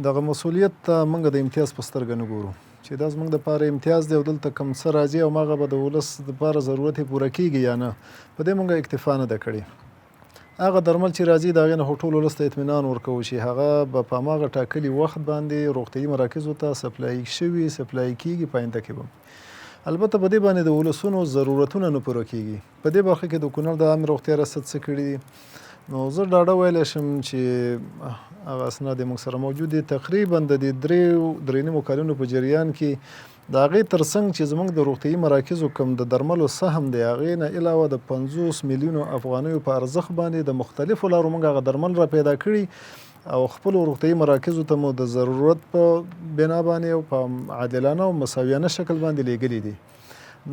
دغه مسؤلیت ته موږ د امتیاز په سترګه نه ګورو چې دا زموږ دپاره امتیاز دی او دلته کوم څه راځي او هغه به د ولس دپاره ضرورت یې پوره کېږي یا نه په دې موږ اکتفا نه ده کړې. هغه درمل چې راځي د هغې نه خو ټول ولس ته اطمینان ورکوو چې هغه به په هماغه ټاکلي وخت باندې روغتیایي مراکزو ته سپلای کېږي په آینده کې به. البته په دې باندې د ولسونو ضرورتونه نه پوره کېږي. په دې برخه کې د کونړ د عامې روغتیا ریاست څه کړي دي نو زه ډاډه ویلی شم چې هغه اسناد موږ سره موجود دي. تقریبا د دې 3.5 کلونو په جریان کې د هغې تر څنګ چې زموږ د روغتیایي مراکزو کوم د درملو سهم دی هغې نه علاوه د 50 میلیونو افغانیو په ارزښت باندې د مختلفو لارو موږ هغه درمل را پیدا کړي او خپلو روغتیایي مراکزو ته مو د ضرورت په بنا باندې او په عادلانه او مساویانه شکل باندې لیږلي دي.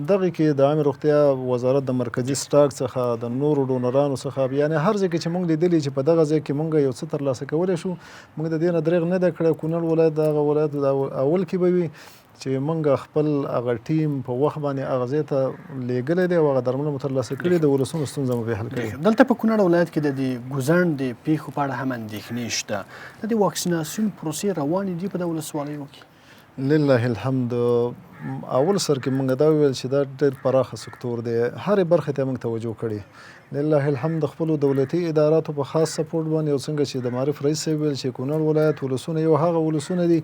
دغه کې د عامې روغتیا وزارت د مرکزي سټاک څخه د نورو ډونرانو څخه یعنې هر ځای کې چې موږ لیدلي چې په دغه ځای کې موږ یو څه ترلاسه کولی شو موږ د دې نه دریغ نه ده کړی. کونړ ولایت د هغه ولایت د اول کې به وي چې موږ خپل هغه ټیم په وخت باندې هغه ځای ته لیږلی دی او هغه درمل مو ترلاسه کړي د ولسونو ستونزه مو پرې حل کړې. دلته په کونړ ولایت کې د دې ګوزڼ د پیښو په اړه هم اندېښنې شته. د دې واکسیناسیون پروسې روانې دي په دغه ولسوالیو کې؟ لله الحمد. اول سر کې موږ دا ویل چې دا ډېر پراخه سکتور دی، هرې برخې ته موږ توجه کړې. لله الحمد خپلو دولتي اداراتو په خاص سپورټ باندې او څنګه چې د معرف رئیس صاحب ویل چې کونړ ولایت ولسونه یو هغه ولسونه دي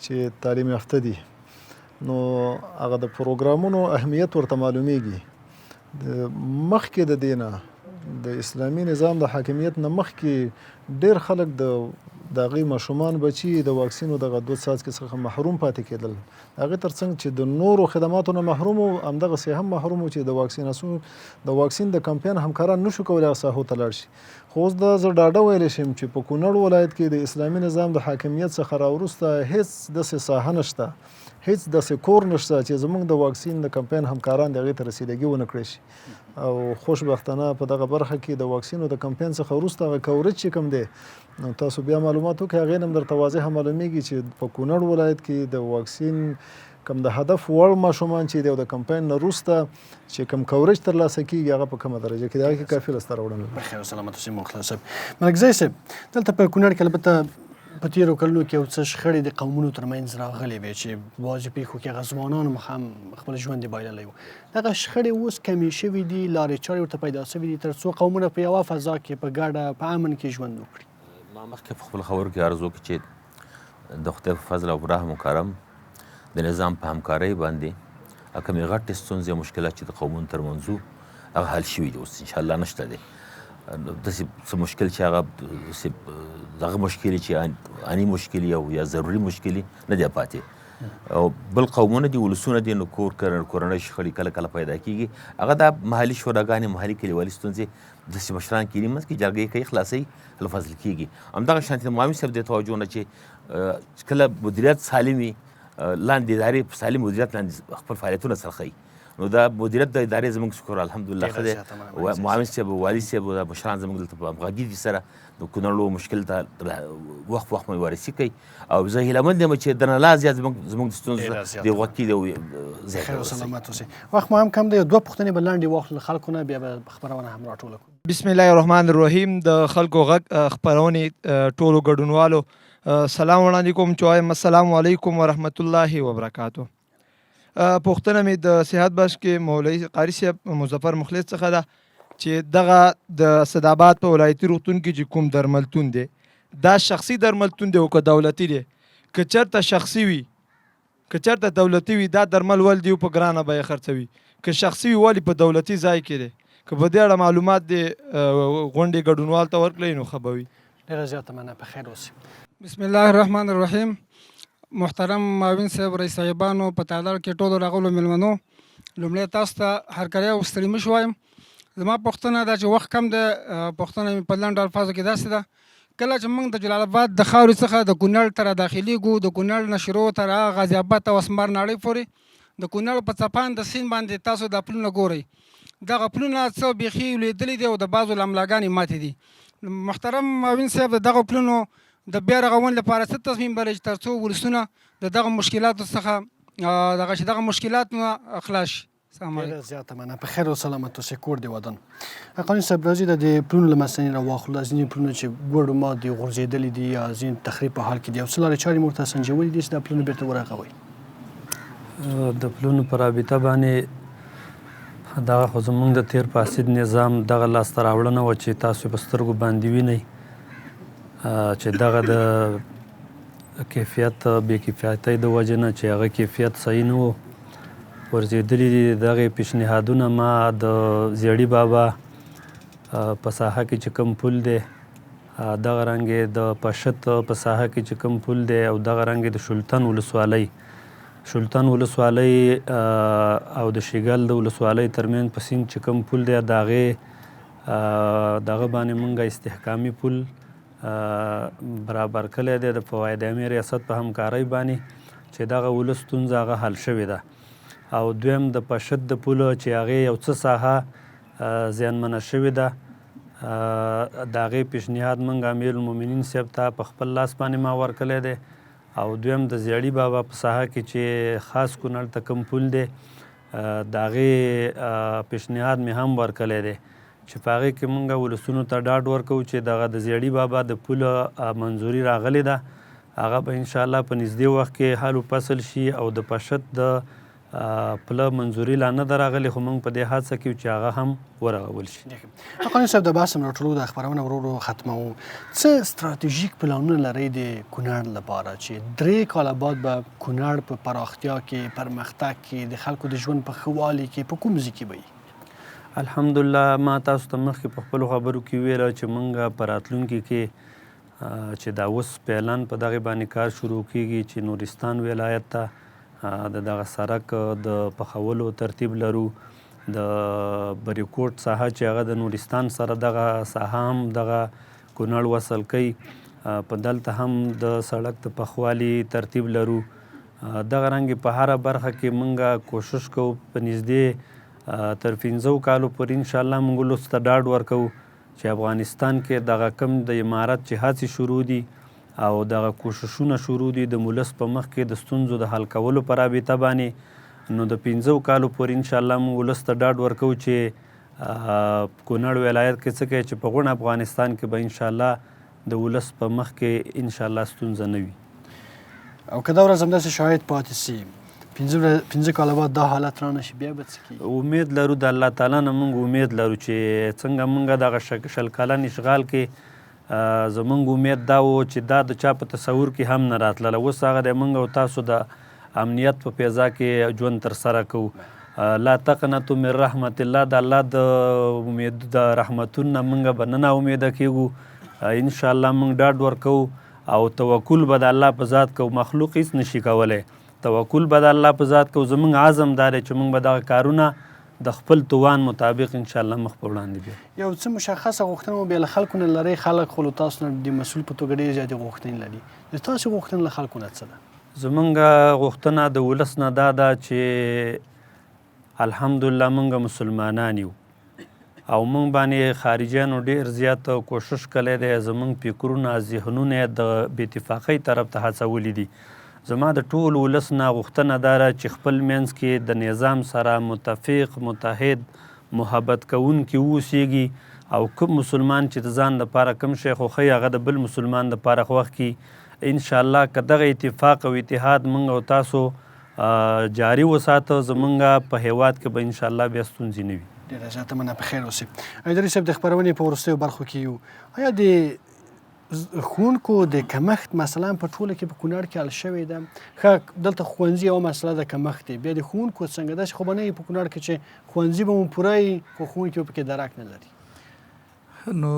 چې تعلیم یافته دي، نو هغه د پروګرامونو اهمیت ورته معلومیږي. مخکې د دې نه د اسلامي نظام د حاکمیت نه مخکې ډېر خلک د هغې ماشومان بچي د واکسین او دغه 2 څاڅکي څخه محروم پاتې کېدل. هغې تر څنګ چې د نورو خدماتو نه محروم وو، همدغسې هم محروم وو چې د واکسین د کمپین همکاران نشو کولی هغه ساحو ته لاړ شي. خو اوس دا زه ډاډه ویلی شم چې په کونړ ولایت کې د اسلامي نظام د حاکمیت څخه راوروسته هېڅ داسې ساحه نشته، هېڅ داسې کور نشته چې زموږ د واکسین د کمپین همکاران د هغې ته رسیدګي ونه کړی شي. او خوشبختانه په دغه برخه کې د واکسین او د کمپین څخه وروسته هغه کوریج چې کوم دی، نو تاسو بیا معلومات وکړئ، هغې نه هم درته واضحه معلومیږي چې په کونړ ولایت کې د واکسین کوم د هدف وړ ماشومان چې دی او د کمپین نه وروسته چې کوم کوریج ترلاسه کیږي هغه په کومه درجه کې دی، هغه کې کافي لاسته راوړنه. بخیر او سلامت اوسئ مخلص صاحب. ملکزی صاحب، دلته په کونړ کې البته په تېرو کلونو کې یو څه شخړې د قومونو ترمنځ راغلې وې چې بعضې پیښو کې هغه ځوانانو مخ هم خپل ژوند یې بایللی و. دغه شخړې اوس کمې شوي دي، لارې چارې ورته پیدا شوي دي تر څو قومونه په یوه فضا کې په ګډه په امن کې ژوند وکړي. ما مخکې په خپل خبرو کې عرض وکړي چې د خدای په فضل او رحم و کرم د نظام په همکارۍ باندې کومې غټې ستونزې او مشکلات چې د قومونو ترمنځ وو هغه حل شوي دي، اوس انشاءالله نشته دی داسې څه مشکل چې هغه دغه مشکل چې اني مشکل او یا ضروري مشکل نه دی پاتې. او بل قومونه دي، ولسونه دي، نو کورنۍ شخړې کله کله پیدا کېږي، هغه د محلي شوراګانې محلي کلیوالي ستونزې داسې مشران کیني منځ کې جرګې کوي، خلاصوي، حل فصل کېږي. همدغه شانتې د معاون صاحب د توجه نه چې کله مدیریت سالم وي، لاندې ادارې په سالم مدیریت لاندې خپل فعالیتونه سرخوي، نو دا مدیریت د ادارې زموږ شکر الحمدلله ښه دی. معاون صاحب والي صاحب او مشران زموږ دلته په همغږي دي سره د کونړ مشکل ته وخت وخت وارثي کوي، او زه هیلهمند یم چې د نه لا زیات زموږ د ستونزو د غوږ کېدی او زیات خیر او سلامت اوسئ. وخت مو هم کم دی، 2 پوښتنې به لنډې واخلو له خلکو نه، بیا به خپرونه هم راټوله کړو. بسم الله الرحمن الرحیم. د خلکو غږ خپرونې ټولو ګډونوالو سلام وړاندې کوم چې وایم السلام علیکم ورحمت الله وبرکاتو. پوښتنه مې د صحت بخش کې مولوي قاري صاحب مظفر مخلص څخه ده چې دغه د سیدآباد په ولایتي روغتون کې چې کوم درملتون دی دا شخصي درملتون دی او که دولتي دی؟ که چېرته شخصي وي، که چېرته دولتي وي دا درمل ولې دی په ګرانه بیه خرڅوي؟ که شخصي وي ولې په دولتي ځای کې دی؟ که په دې اړه معلومات دی غونډې ګډونوال ته ورکړئ نو ښه به وي. ډېره زیاته مننه، په خیر اوسئ. بسم الله الرحمن الرحیم. محترم معاون صاحب، رئیس صاحبانو، په تعداد کې ټولو راغلو مېلمنو، لومړی تاسو ته هرکلی او ستړي مه شو وایم. زما پوښتنه ده چې وخت کم ده، پوښتنه مې په لنډو الفاظو کې داسې ده، کله چې موږ د جلال آباد د خاورې څخه د کونړ ته راداخلېږو، د کونړ نه شروع تر غازي آباد او اسمار ناړۍ پورې د کونړ په څپان د سیند باندې تاسو دا پلونه ګورئ، دغه پلونه څه بیخي لوېدلي دي او د بعضو لملاګانې ماتې دي. محترم معاون صاحب، د دغو پلونو د بیا رغونې لپاره څه تصمیم لرئ چې تر څو ولسونه د دغه مشکلاتو څخه دغه مشکلات نه خلاص شي؟ ډېره زیاته مننه، په خیر او سلامت اوسئ، کور دې ودان. قانون صاحب، راځئ د دې پلونو له مسنې راواخلو. دا ځینې پلونه چې ګوډو مات دي، غورځېدلي دي، یا ځینې تخریب په حال کې دي، او څه لارې چارې مو ورته سنجولي دي چې دا پلونه بېرته ورغوئ؟ د پلونو په رابطه باندې دغه خو زموږ د تېر فاسد نظام دغه لاسته راوړنه وه چې تاسو په سترګو باندې وینئ چې دغه د کیفیت بې کفایتۍ د وجې نه چې هغه کیفیت صحیح نه و، ورځېدلي دي. دغې پیشنهادونه ما د زیړي بابا په ساحه کې چې کوم پل دی، دغه رنګې د پشت په ساحه کې چې کوم پل دی، او دغه رنګې د شلتن ولسوالۍ او د شیګل د ولسوالۍ ترمنځ په سیند چې کوم پل دی، د هغې دغه باندې موږ استحکامي پل برابر کړی دی د فواید عامې ریاست په همکارۍ باندې چې دغه ولس ستونزه هغه حل شوې ده. او دویم د پشت د پولو چې هغې یو څه ساحه زیانمنه شوې ده، د هغې پیشنهاد موږ امیر المؤمنین صاحب ته په خپل لاس باندې ما ورکړی دی. او دویم د زیړي بابا په ساحه کې چې خاص کونړ ته کوم پل دی، د هغې پیشنهاد مې هم ورکړی دی چې په هغې کې موږ ولسونو ته ډاډ ورکوو چې دغه د زیړي بابا د پوله منظوري راغلې ده، هغه به انشاءالله په نږدې وخت کې حل و فصل شي او د پشد د پله منظوري لا نه ده راغلې خو موږ په دې هڅه کې یو چې هغه هم ورغول شي. قانون صاحب د بحث راټولو د خپرونه ورو ختموو. څه ستراتیژیک پلانونه لرئ د کونړ لپاره چې 3 کاله بعد به کونړ په پراختیا کې پرمختګ کې د خلکو د ژوند په ښه والي کې په کوم ځای کې به وي؟ الحمدلله ما تاسو ته مخکې په خپلو خبرو کې ویله چې موږ په راتلونکي کې چې دا اوس فعلاً په دغې باندې کار شروع کیږي چې نورستان ولایت ته د دغه سړک د پخولو ترتیب لرو. د بریکوټ ساحه چې هغه د نورستان سره دغه ساحه هم دغه کونړ وصل کوي. په دلته هم د سړک د پخوالي ترتیب لرو. دغه رنګې په هره برخه کې موږ کوشش کوو په نږدې تر 15 کالو پورې انشاءالله موږ ولس ته ډاډ ورکوو چې افغانستان کې دغه کم د امارت چې هڅې شروع دي او دغه کوششونه شروع دي د مولس په مخ کې د ستونزو د حل کولو په رابطه باندې، نو د 15 کالو پورې انشاءالله موږ ولس ته ډاډ ورکوو چې کونړ ولایت کې څه کوي چې په غون افغانستان کې به انشاءالله د ولس په مخ کې انشاءالله ستونزه نه وي. او که دا ورځ همداسې شاهد پاتې سي 15 کاله بعد دا حالت را نشي بیا به څه کیږي؟ امید لرو د الله تعالی نه موږ امید لرو چې څنګه موږ دغه شل کلن اشغال کې زمونږ امید دا و چې دا د چا په تصور کې هم نه راتلله. اوس هغه دی موږ او تاسو د امنیت په فضا کې ژوند ترسره کوو. لا تقنطوا من رحمت الله، د الله د امید د رحمتونو نه موږ به نه ناامیده کیږو. انشاءالله موږ ډاډ ورکوو او توکل به د الله په ذات کوو. مخلوق هیڅ نشي کولی، توکل به د الله په ذات کوو. زموږ عزم دا دی چې موږ به دغه کارونه د خپل توان مطابق انشاءالله مخ په وړاندې بیا. یو څه مشخصه غوښتنه مو بیا له خلکو نه لرئ؟ خلک خو له تاسو نه د مسؤل په توګه ډېرې زیاتې غوښتنې لري. د تاسو غوښتنه له خلکو نه څه ده؟ زمونږ غوښتنه د ولس نه دا ده چې الحمدلله موږ مسلمانان یو او موږ باندې خارجیانو ډېر زیات کوشش کلی دی. زموږ فکرونه ذهنونه د بې اتفاقۍ طرف ته هڅولي دي. زما د ټول ولس نه غوښتنه دا ده چې خپل منځ کې د نظام سره متفق متحد محبت کوونکي واوسیږي او کوم مسلمان چې د ځان دپاره کوم شی خوښوي هغه د بل مسلمان دپاره خوښ کړي. انشاءالله که دغه اتفاق او اتحاد موږ او تاسو جاري وساته زموږ په هیواد کې به انشاءالله بیا ستونزې نه وي. ډېره زیاته مننه، په خیر اوسئ. ایدري صاحب د خپرونې په وروستیو برخو کې یو، آیا د ښوونکو د کمښت مثلا په ټوله کې په کونړ کې حل شوې ده؟ ښه دلته ښوونځي یوه مسله د کمښت دی، بیا د ښوونکو څنګه؟ داسې خو به نه وي په کونړ کې چې ښوونځي به مو پوره وي خو ښوونکي به پکې درک نه لري. نو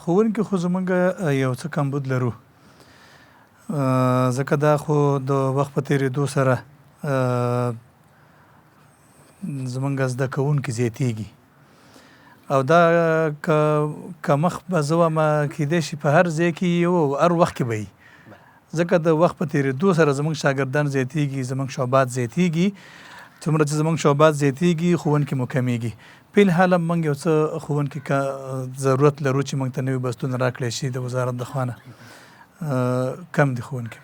ښوونکي خو زموږ یو څه کمبود لرو، ځکه دا خو د وخت په تېرېدو سره زموږ زده کوونکي زیاتېږي او دا کمښت به زه وایم کیدای شي په هر ځای کې یو هر وخت کې به وي، ځکه د وخت په تېرېدو سره زموږ شاګردان زیاتېږي، زموږ شعبات زیاتېږي. څومره چې زموږ شعبات زیاتېږي ښوونکي مو کمیږي. په الحال موږ یو څه ښوونکي ضرورت لرو چې موږ ته نوي بستونه راکړی شي د وزارت د خوا نه. کم دي ښوونکي.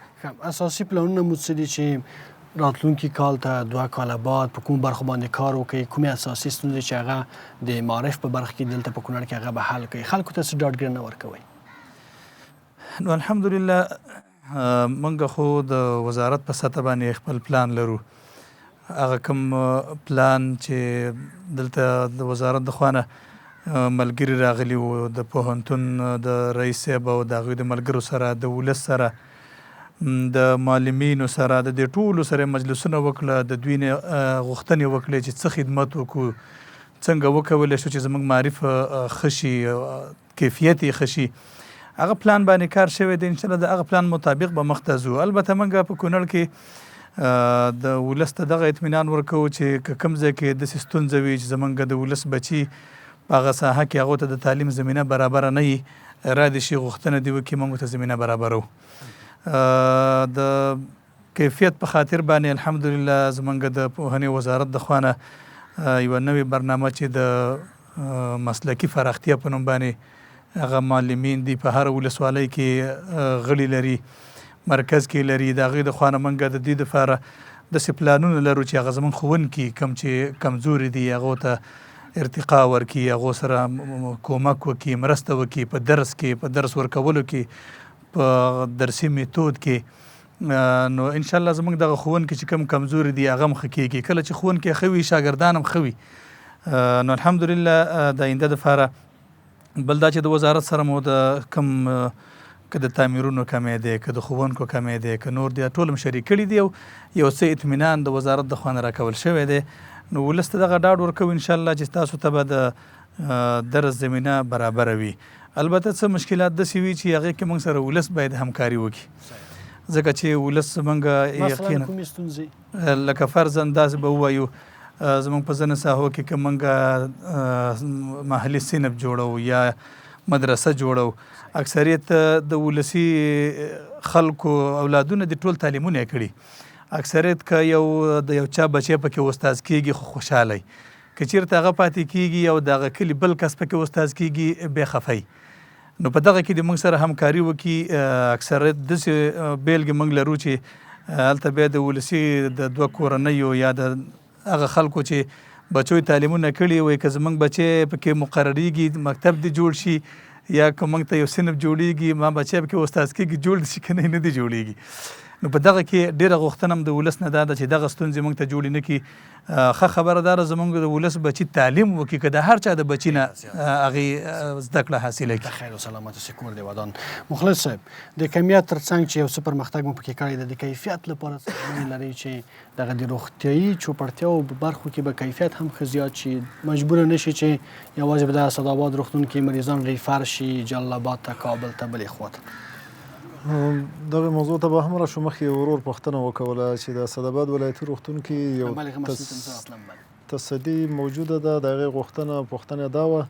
اساسي پلانونه مو څه دي چې راتلونکي کال ته 2 کاله بعد په کوم برخو باندې کار وکړي؟ کومې اساسي ستونزې چې هغه د معارف په برخه کې دلته په کونړ کې هغه به حل کړي؟ خلکو ته څه ډاډګرنه ورکوئ؟ نو الحمدلله موږ خو د وزارت په سطح باندې خپل پلان لرو. هغه کوم پلان چې دلته د وزارت د خوا نه ملګري راغلي وو، د پوهنتون د رئیس صاحب او د هغوی د ملګرو سره، د ولس سره، د معلمینو سره، د دې ټولو سره مجلسونه وکړه، د دوی نه غوښتنې وکړې چې څه خدمت وکړو، څنګه وکولی شو چې زموږ معرف ښه شي، کیفیت یې ښه شي. هغه پلان باندې کار شوی دی. انشاءالله د هغه پلان مطابق به مخ ته ځو. البته موږ په کونړ کې د ولس ته دغه اطمینان ورکوو چې که کوم ځای کې داسې ستونزه وي چې زموږ د ولس بچي په هغه ساحه کې هغو ته د تعلیم زمینه برابره نه وي، را دې شي غوښتنه دې وکړي موږ ته زمینه برابرو. د کیفیت په خاطر باندې الحمدلله زموږ د پوهنې وزارت د خوا نه یوه نوې برنامه چې د مسلکي پراختیا په نوم باندې هغه معلمین دي په هر ولسوالۍ کې غړي لري، مرکز کې لري. د هغوی د خوا نه موږ د دې دپاره داسې پلانونه لرو چې هغه زموږ ښوونکي کوم چې کمزوري دي هغو ته ارتقا ورکړي، هغو سره کومک وکړي، مرسته وکړي په درس کې، په درس ورکولو کې، په درسي میتود کې نو انشاءالله زموږ دغه ښوونکي چې کوم کمزوري دي هغه هم ښه کېږي. کله چې ښوونکی ښه وي شاګردان هم ښه وي. نو الحمدلله د آینده دپاره بل دا چې د وزارت سره مو د کوم که د تعمیرونو کمی دی که د ښوونکو کمی دی که نور دی ټول هم شریک کړي دي او یو څه اطمینان د وزارت د خوا نه راکول شوی دی. نو ولس ته دغه ډاډ ورکوو انشاءالله چې تاسو ته به د درس زمینه برابره وي. البته څه مشکلات داسې وي چې هغې کې موږ سره ولس باید همکاري وکړي ځکه چې ولس زموږ یقینا لکه فرضاً داسې به ووایو زموږ په ځینو ساحو کې که موږ محلي صنف جوړو یا مدرسه جوړو اکثریت د ولسي خلکو اولادونه د ټول تعلیمونه یې کړي. اکثریت که د یو چا بچی پکې استاذ کېږي خو خوشحاله وي، که چېرته هغه پاتې کېږي او د هغه کلي بل کس پکې استاذ کېږي بیا خفه وي. نو په دغه کې د موږ سره همکاري وکړي. اکثریت داسې بیلګې موږ لرو چې هلته بیا د ولسي د دوه کورنیو یا د هغه خلکو چې بچو تعلیمونه کړي وي که زموږ بچی پکې مقرریږي مکتب دې جوړ شي یا که موږ ته یو صنف جوړیږي ما بچی پکې استاذ کېږي جوړ دې شي که نه دې جوړیږي. نو په دغه کې ډېره غوښتنه هم د ولس نه دا ده چې دغه ستونزې موږ ته جوړې نه کړي. ښه خبره دا ده زموږ د ولس بچي تعلیم وکړي که د هر چا د بچي نه هغې زده کړه حاصله کړي. خیر و سلامت اوسې کور دې ودان. مخلص صاحب د کمیت تر څنګ چې یو څه پرمختګ مو پکې کړی دی د کیفیت لپاره څه لرئ چې دغه د روغتیایي چوپړتیاو په برخو کې به کیفیت هم ښه زیات شي مجبوره نه شي چې یوازې به د اسداباد روغتون کې مریضان ریفر شي جلال آباد ته کابل ته بلې خواته. دغه موضوع ته به هم راشو. مخکې ورور پوښتنه وکوله چې د اسداباد ولایتي روغتون کې یو تصدي موجوده ده. د هغې پوښتنه دا وه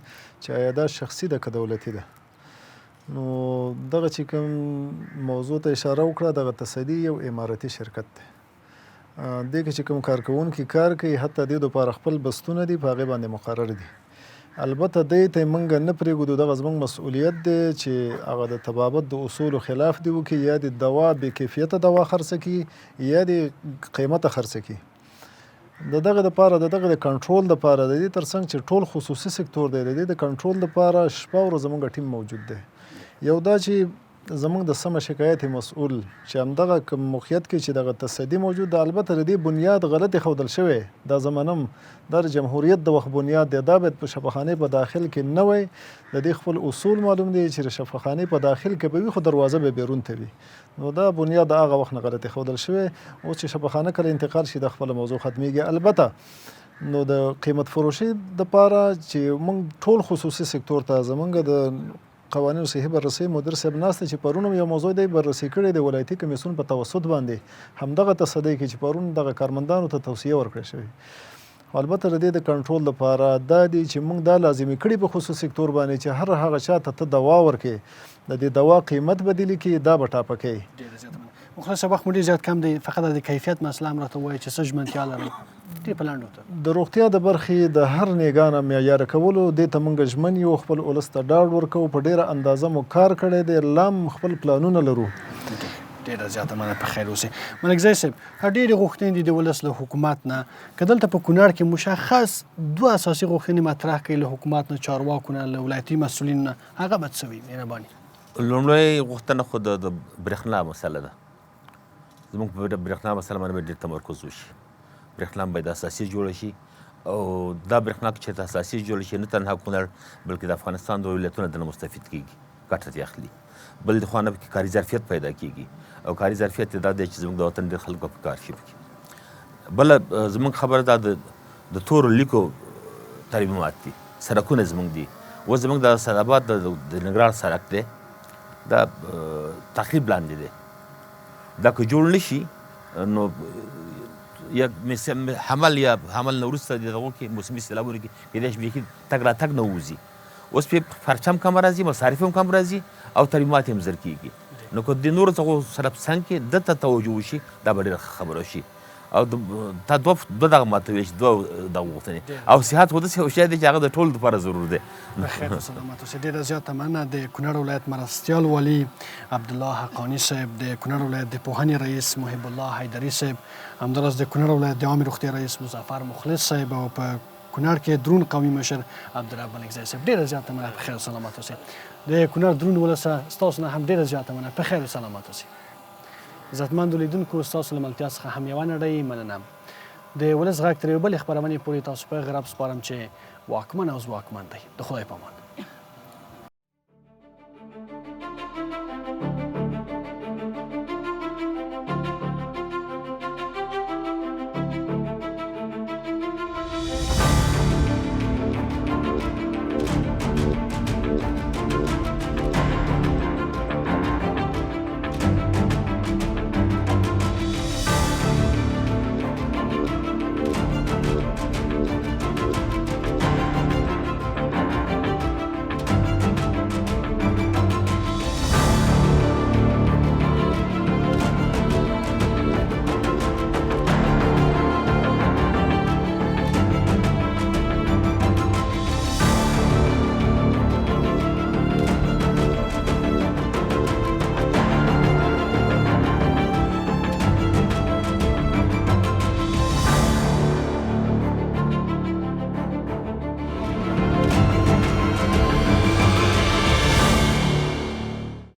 چې آیا دا شخصي ده که دولتي ده. نو دغه چې کوم موضوع ته اشاره وکړه دغه تصدي یو امارتي شرکت دی. دې کې چې کوم کارکوونکي کار کوي حتی دې دپاره خپل بستونه دي په هغې باندې مقرر دي. البته دې ته موږ نه پرېږدو دغه زموږ مسؤلیت دی چې هغه د طبابت د اصولو خلاف دې وکړي یا د دوا بې کیفیته دوا خرڅه کړي یا د قیمته خرڅه کړي. د دغه دپاره د دغه د کنټرول دپاره د دې تر څنګ چې ټول خصوصي سکتور دی د دې د کنټرول دپاره شپه ورځ زموږ ټیم موجود دی. یو دا چې زموږ د سمه شکایت مسؤل چې همدغه کوم موقعیت کې چې دغه تصدي موجود ده البته د دې بنیاد غلط ښودل شوی دا زمانم د جمهوریت د وخت بنیاد دی. دا باید په شفاخانې په داخل کې نه وی. د دې خپل اصول معلوم دی چې د شفاخانې په داخل کې به وي خو دروازه به بیرون ته وي. نو دا بنیاد د هغه وخت نه غلط ښودل شوی. اوس چې شفاخانه کله انتقال شي د خپل موضوع ختمیږي. البته نو د قیمت فروشي دپاره چې موږ ټول خصوصي سکتور ته زموږ د قوانینو صحیح بررسي مدیر صاحب ناست چې پرون یو موضوع دی بررسي کړی د ولایتي کمیسیون په توسط باندې همدغه تصدی کې چې پرون دغه کارمندانو ته توصیه ورکړې شوې. البته د دې د کنټرول لپاره دا دی چې موږ دا لازمي کړي په خصوصي سکتور باندې چې هر هغه چا ته دوا ورکړي د دې دوا قیمت بدلی کړي دا به ټاپه کوي. مخلص وخت مو ډېر زیات کم دی فقط د کیفیت مسله هم راته وایي چې څه ژمنتیا لرئ دې په لنډو ته د روغتیا د برخې د هر نیګانه معیاره کولو دې ته موږ ژمن یو خپل ولس ته ډاډ ورکوو. په ډېره اندازه مو کار کړی دی لا هم خپل پلانونه لرو. ډېره زیاته مننه په خیر اوسئ. ملکزی صاحب ډېرې غوښتنې دي د ولس له حکومت نه که دلته په کونړ کې مشخص دوه اساسي غوښتنې مطرح کړي له حکومت نه چارواکو نه له ولایتي مسؤلینو نه هغه به څه وي مهرباني؟ لومړی غوښتنه خو د برېښنا مسله ده. زموږ په برېښنا مسله باندې باید ډېر تمرکز وشي. برېښنا باید اساسي جوړه شي او دا برېښنا که چېرته اساسي جوړه شي نه تنها کونړ بلکې د افغانستان د ولایتونه دنه مستفید کېږي ګټه ترې اخلي. بل د خوا نه پکې کاري ظرفیت پیدا کېږي او کاري ظرفیت یې دا دی چې زموږ د وطن ډېر خلکو په کار شي پکې. بله زموږ خبره دا د تورو لیکو ترمیمات دي سړکونه زموږ دي. اوس زموږ د اسداباد د ننګرهار سړک دی دا تخریب لاندې دی. دا که جوړ نه شي نو یا حمل نه وروسته د هغو کې موسمي سیلابونو کې کیدای شي بیخي تګ راتګ نه ووځي. اوس پرې خرچه هم کم راځي مصارف هم کم راځي او ترمیمات هم زر کېږي. نو که د نورو څخه سره په څنګ کې دته توجه وشي دا به ډېره ښه خبره شي. او تا دوه دغه ماته ویل چې دوه دغه غوښتنې او صحت خو داسې یو شی دی چې هغه د ټولو دپاره ضرور دی. بخیر و سلامت اوسئ. ډېره زیاته مننه د کونړ ولایت مرستیال والي عبدالله حقاني صاحب، د کونړ ولایت د پوهنې رئیس محب الله حیدري صاحب، همداراز د کونړ ولایت د عامې روغتیا رئیس مظفر مخلص صاحب او په کونړ کې درون قومي مشر عبدالرب ملکزی صاحب ډېره زیاته مننه په خیر او سلامت اوسئ د کونړ درون ولسه ستاسو نه هم ډېره زیاته مننه په خیر او سلامت اوسئ عزتمندو لیدونکو ستاسو له ملتیا څخه هم یوه نړۍ مننه د ولس غږ تر یو بلې خپرونې پورې تاسو په غرب سپارم چې واکمن او ځواکمن دی د خدای په امان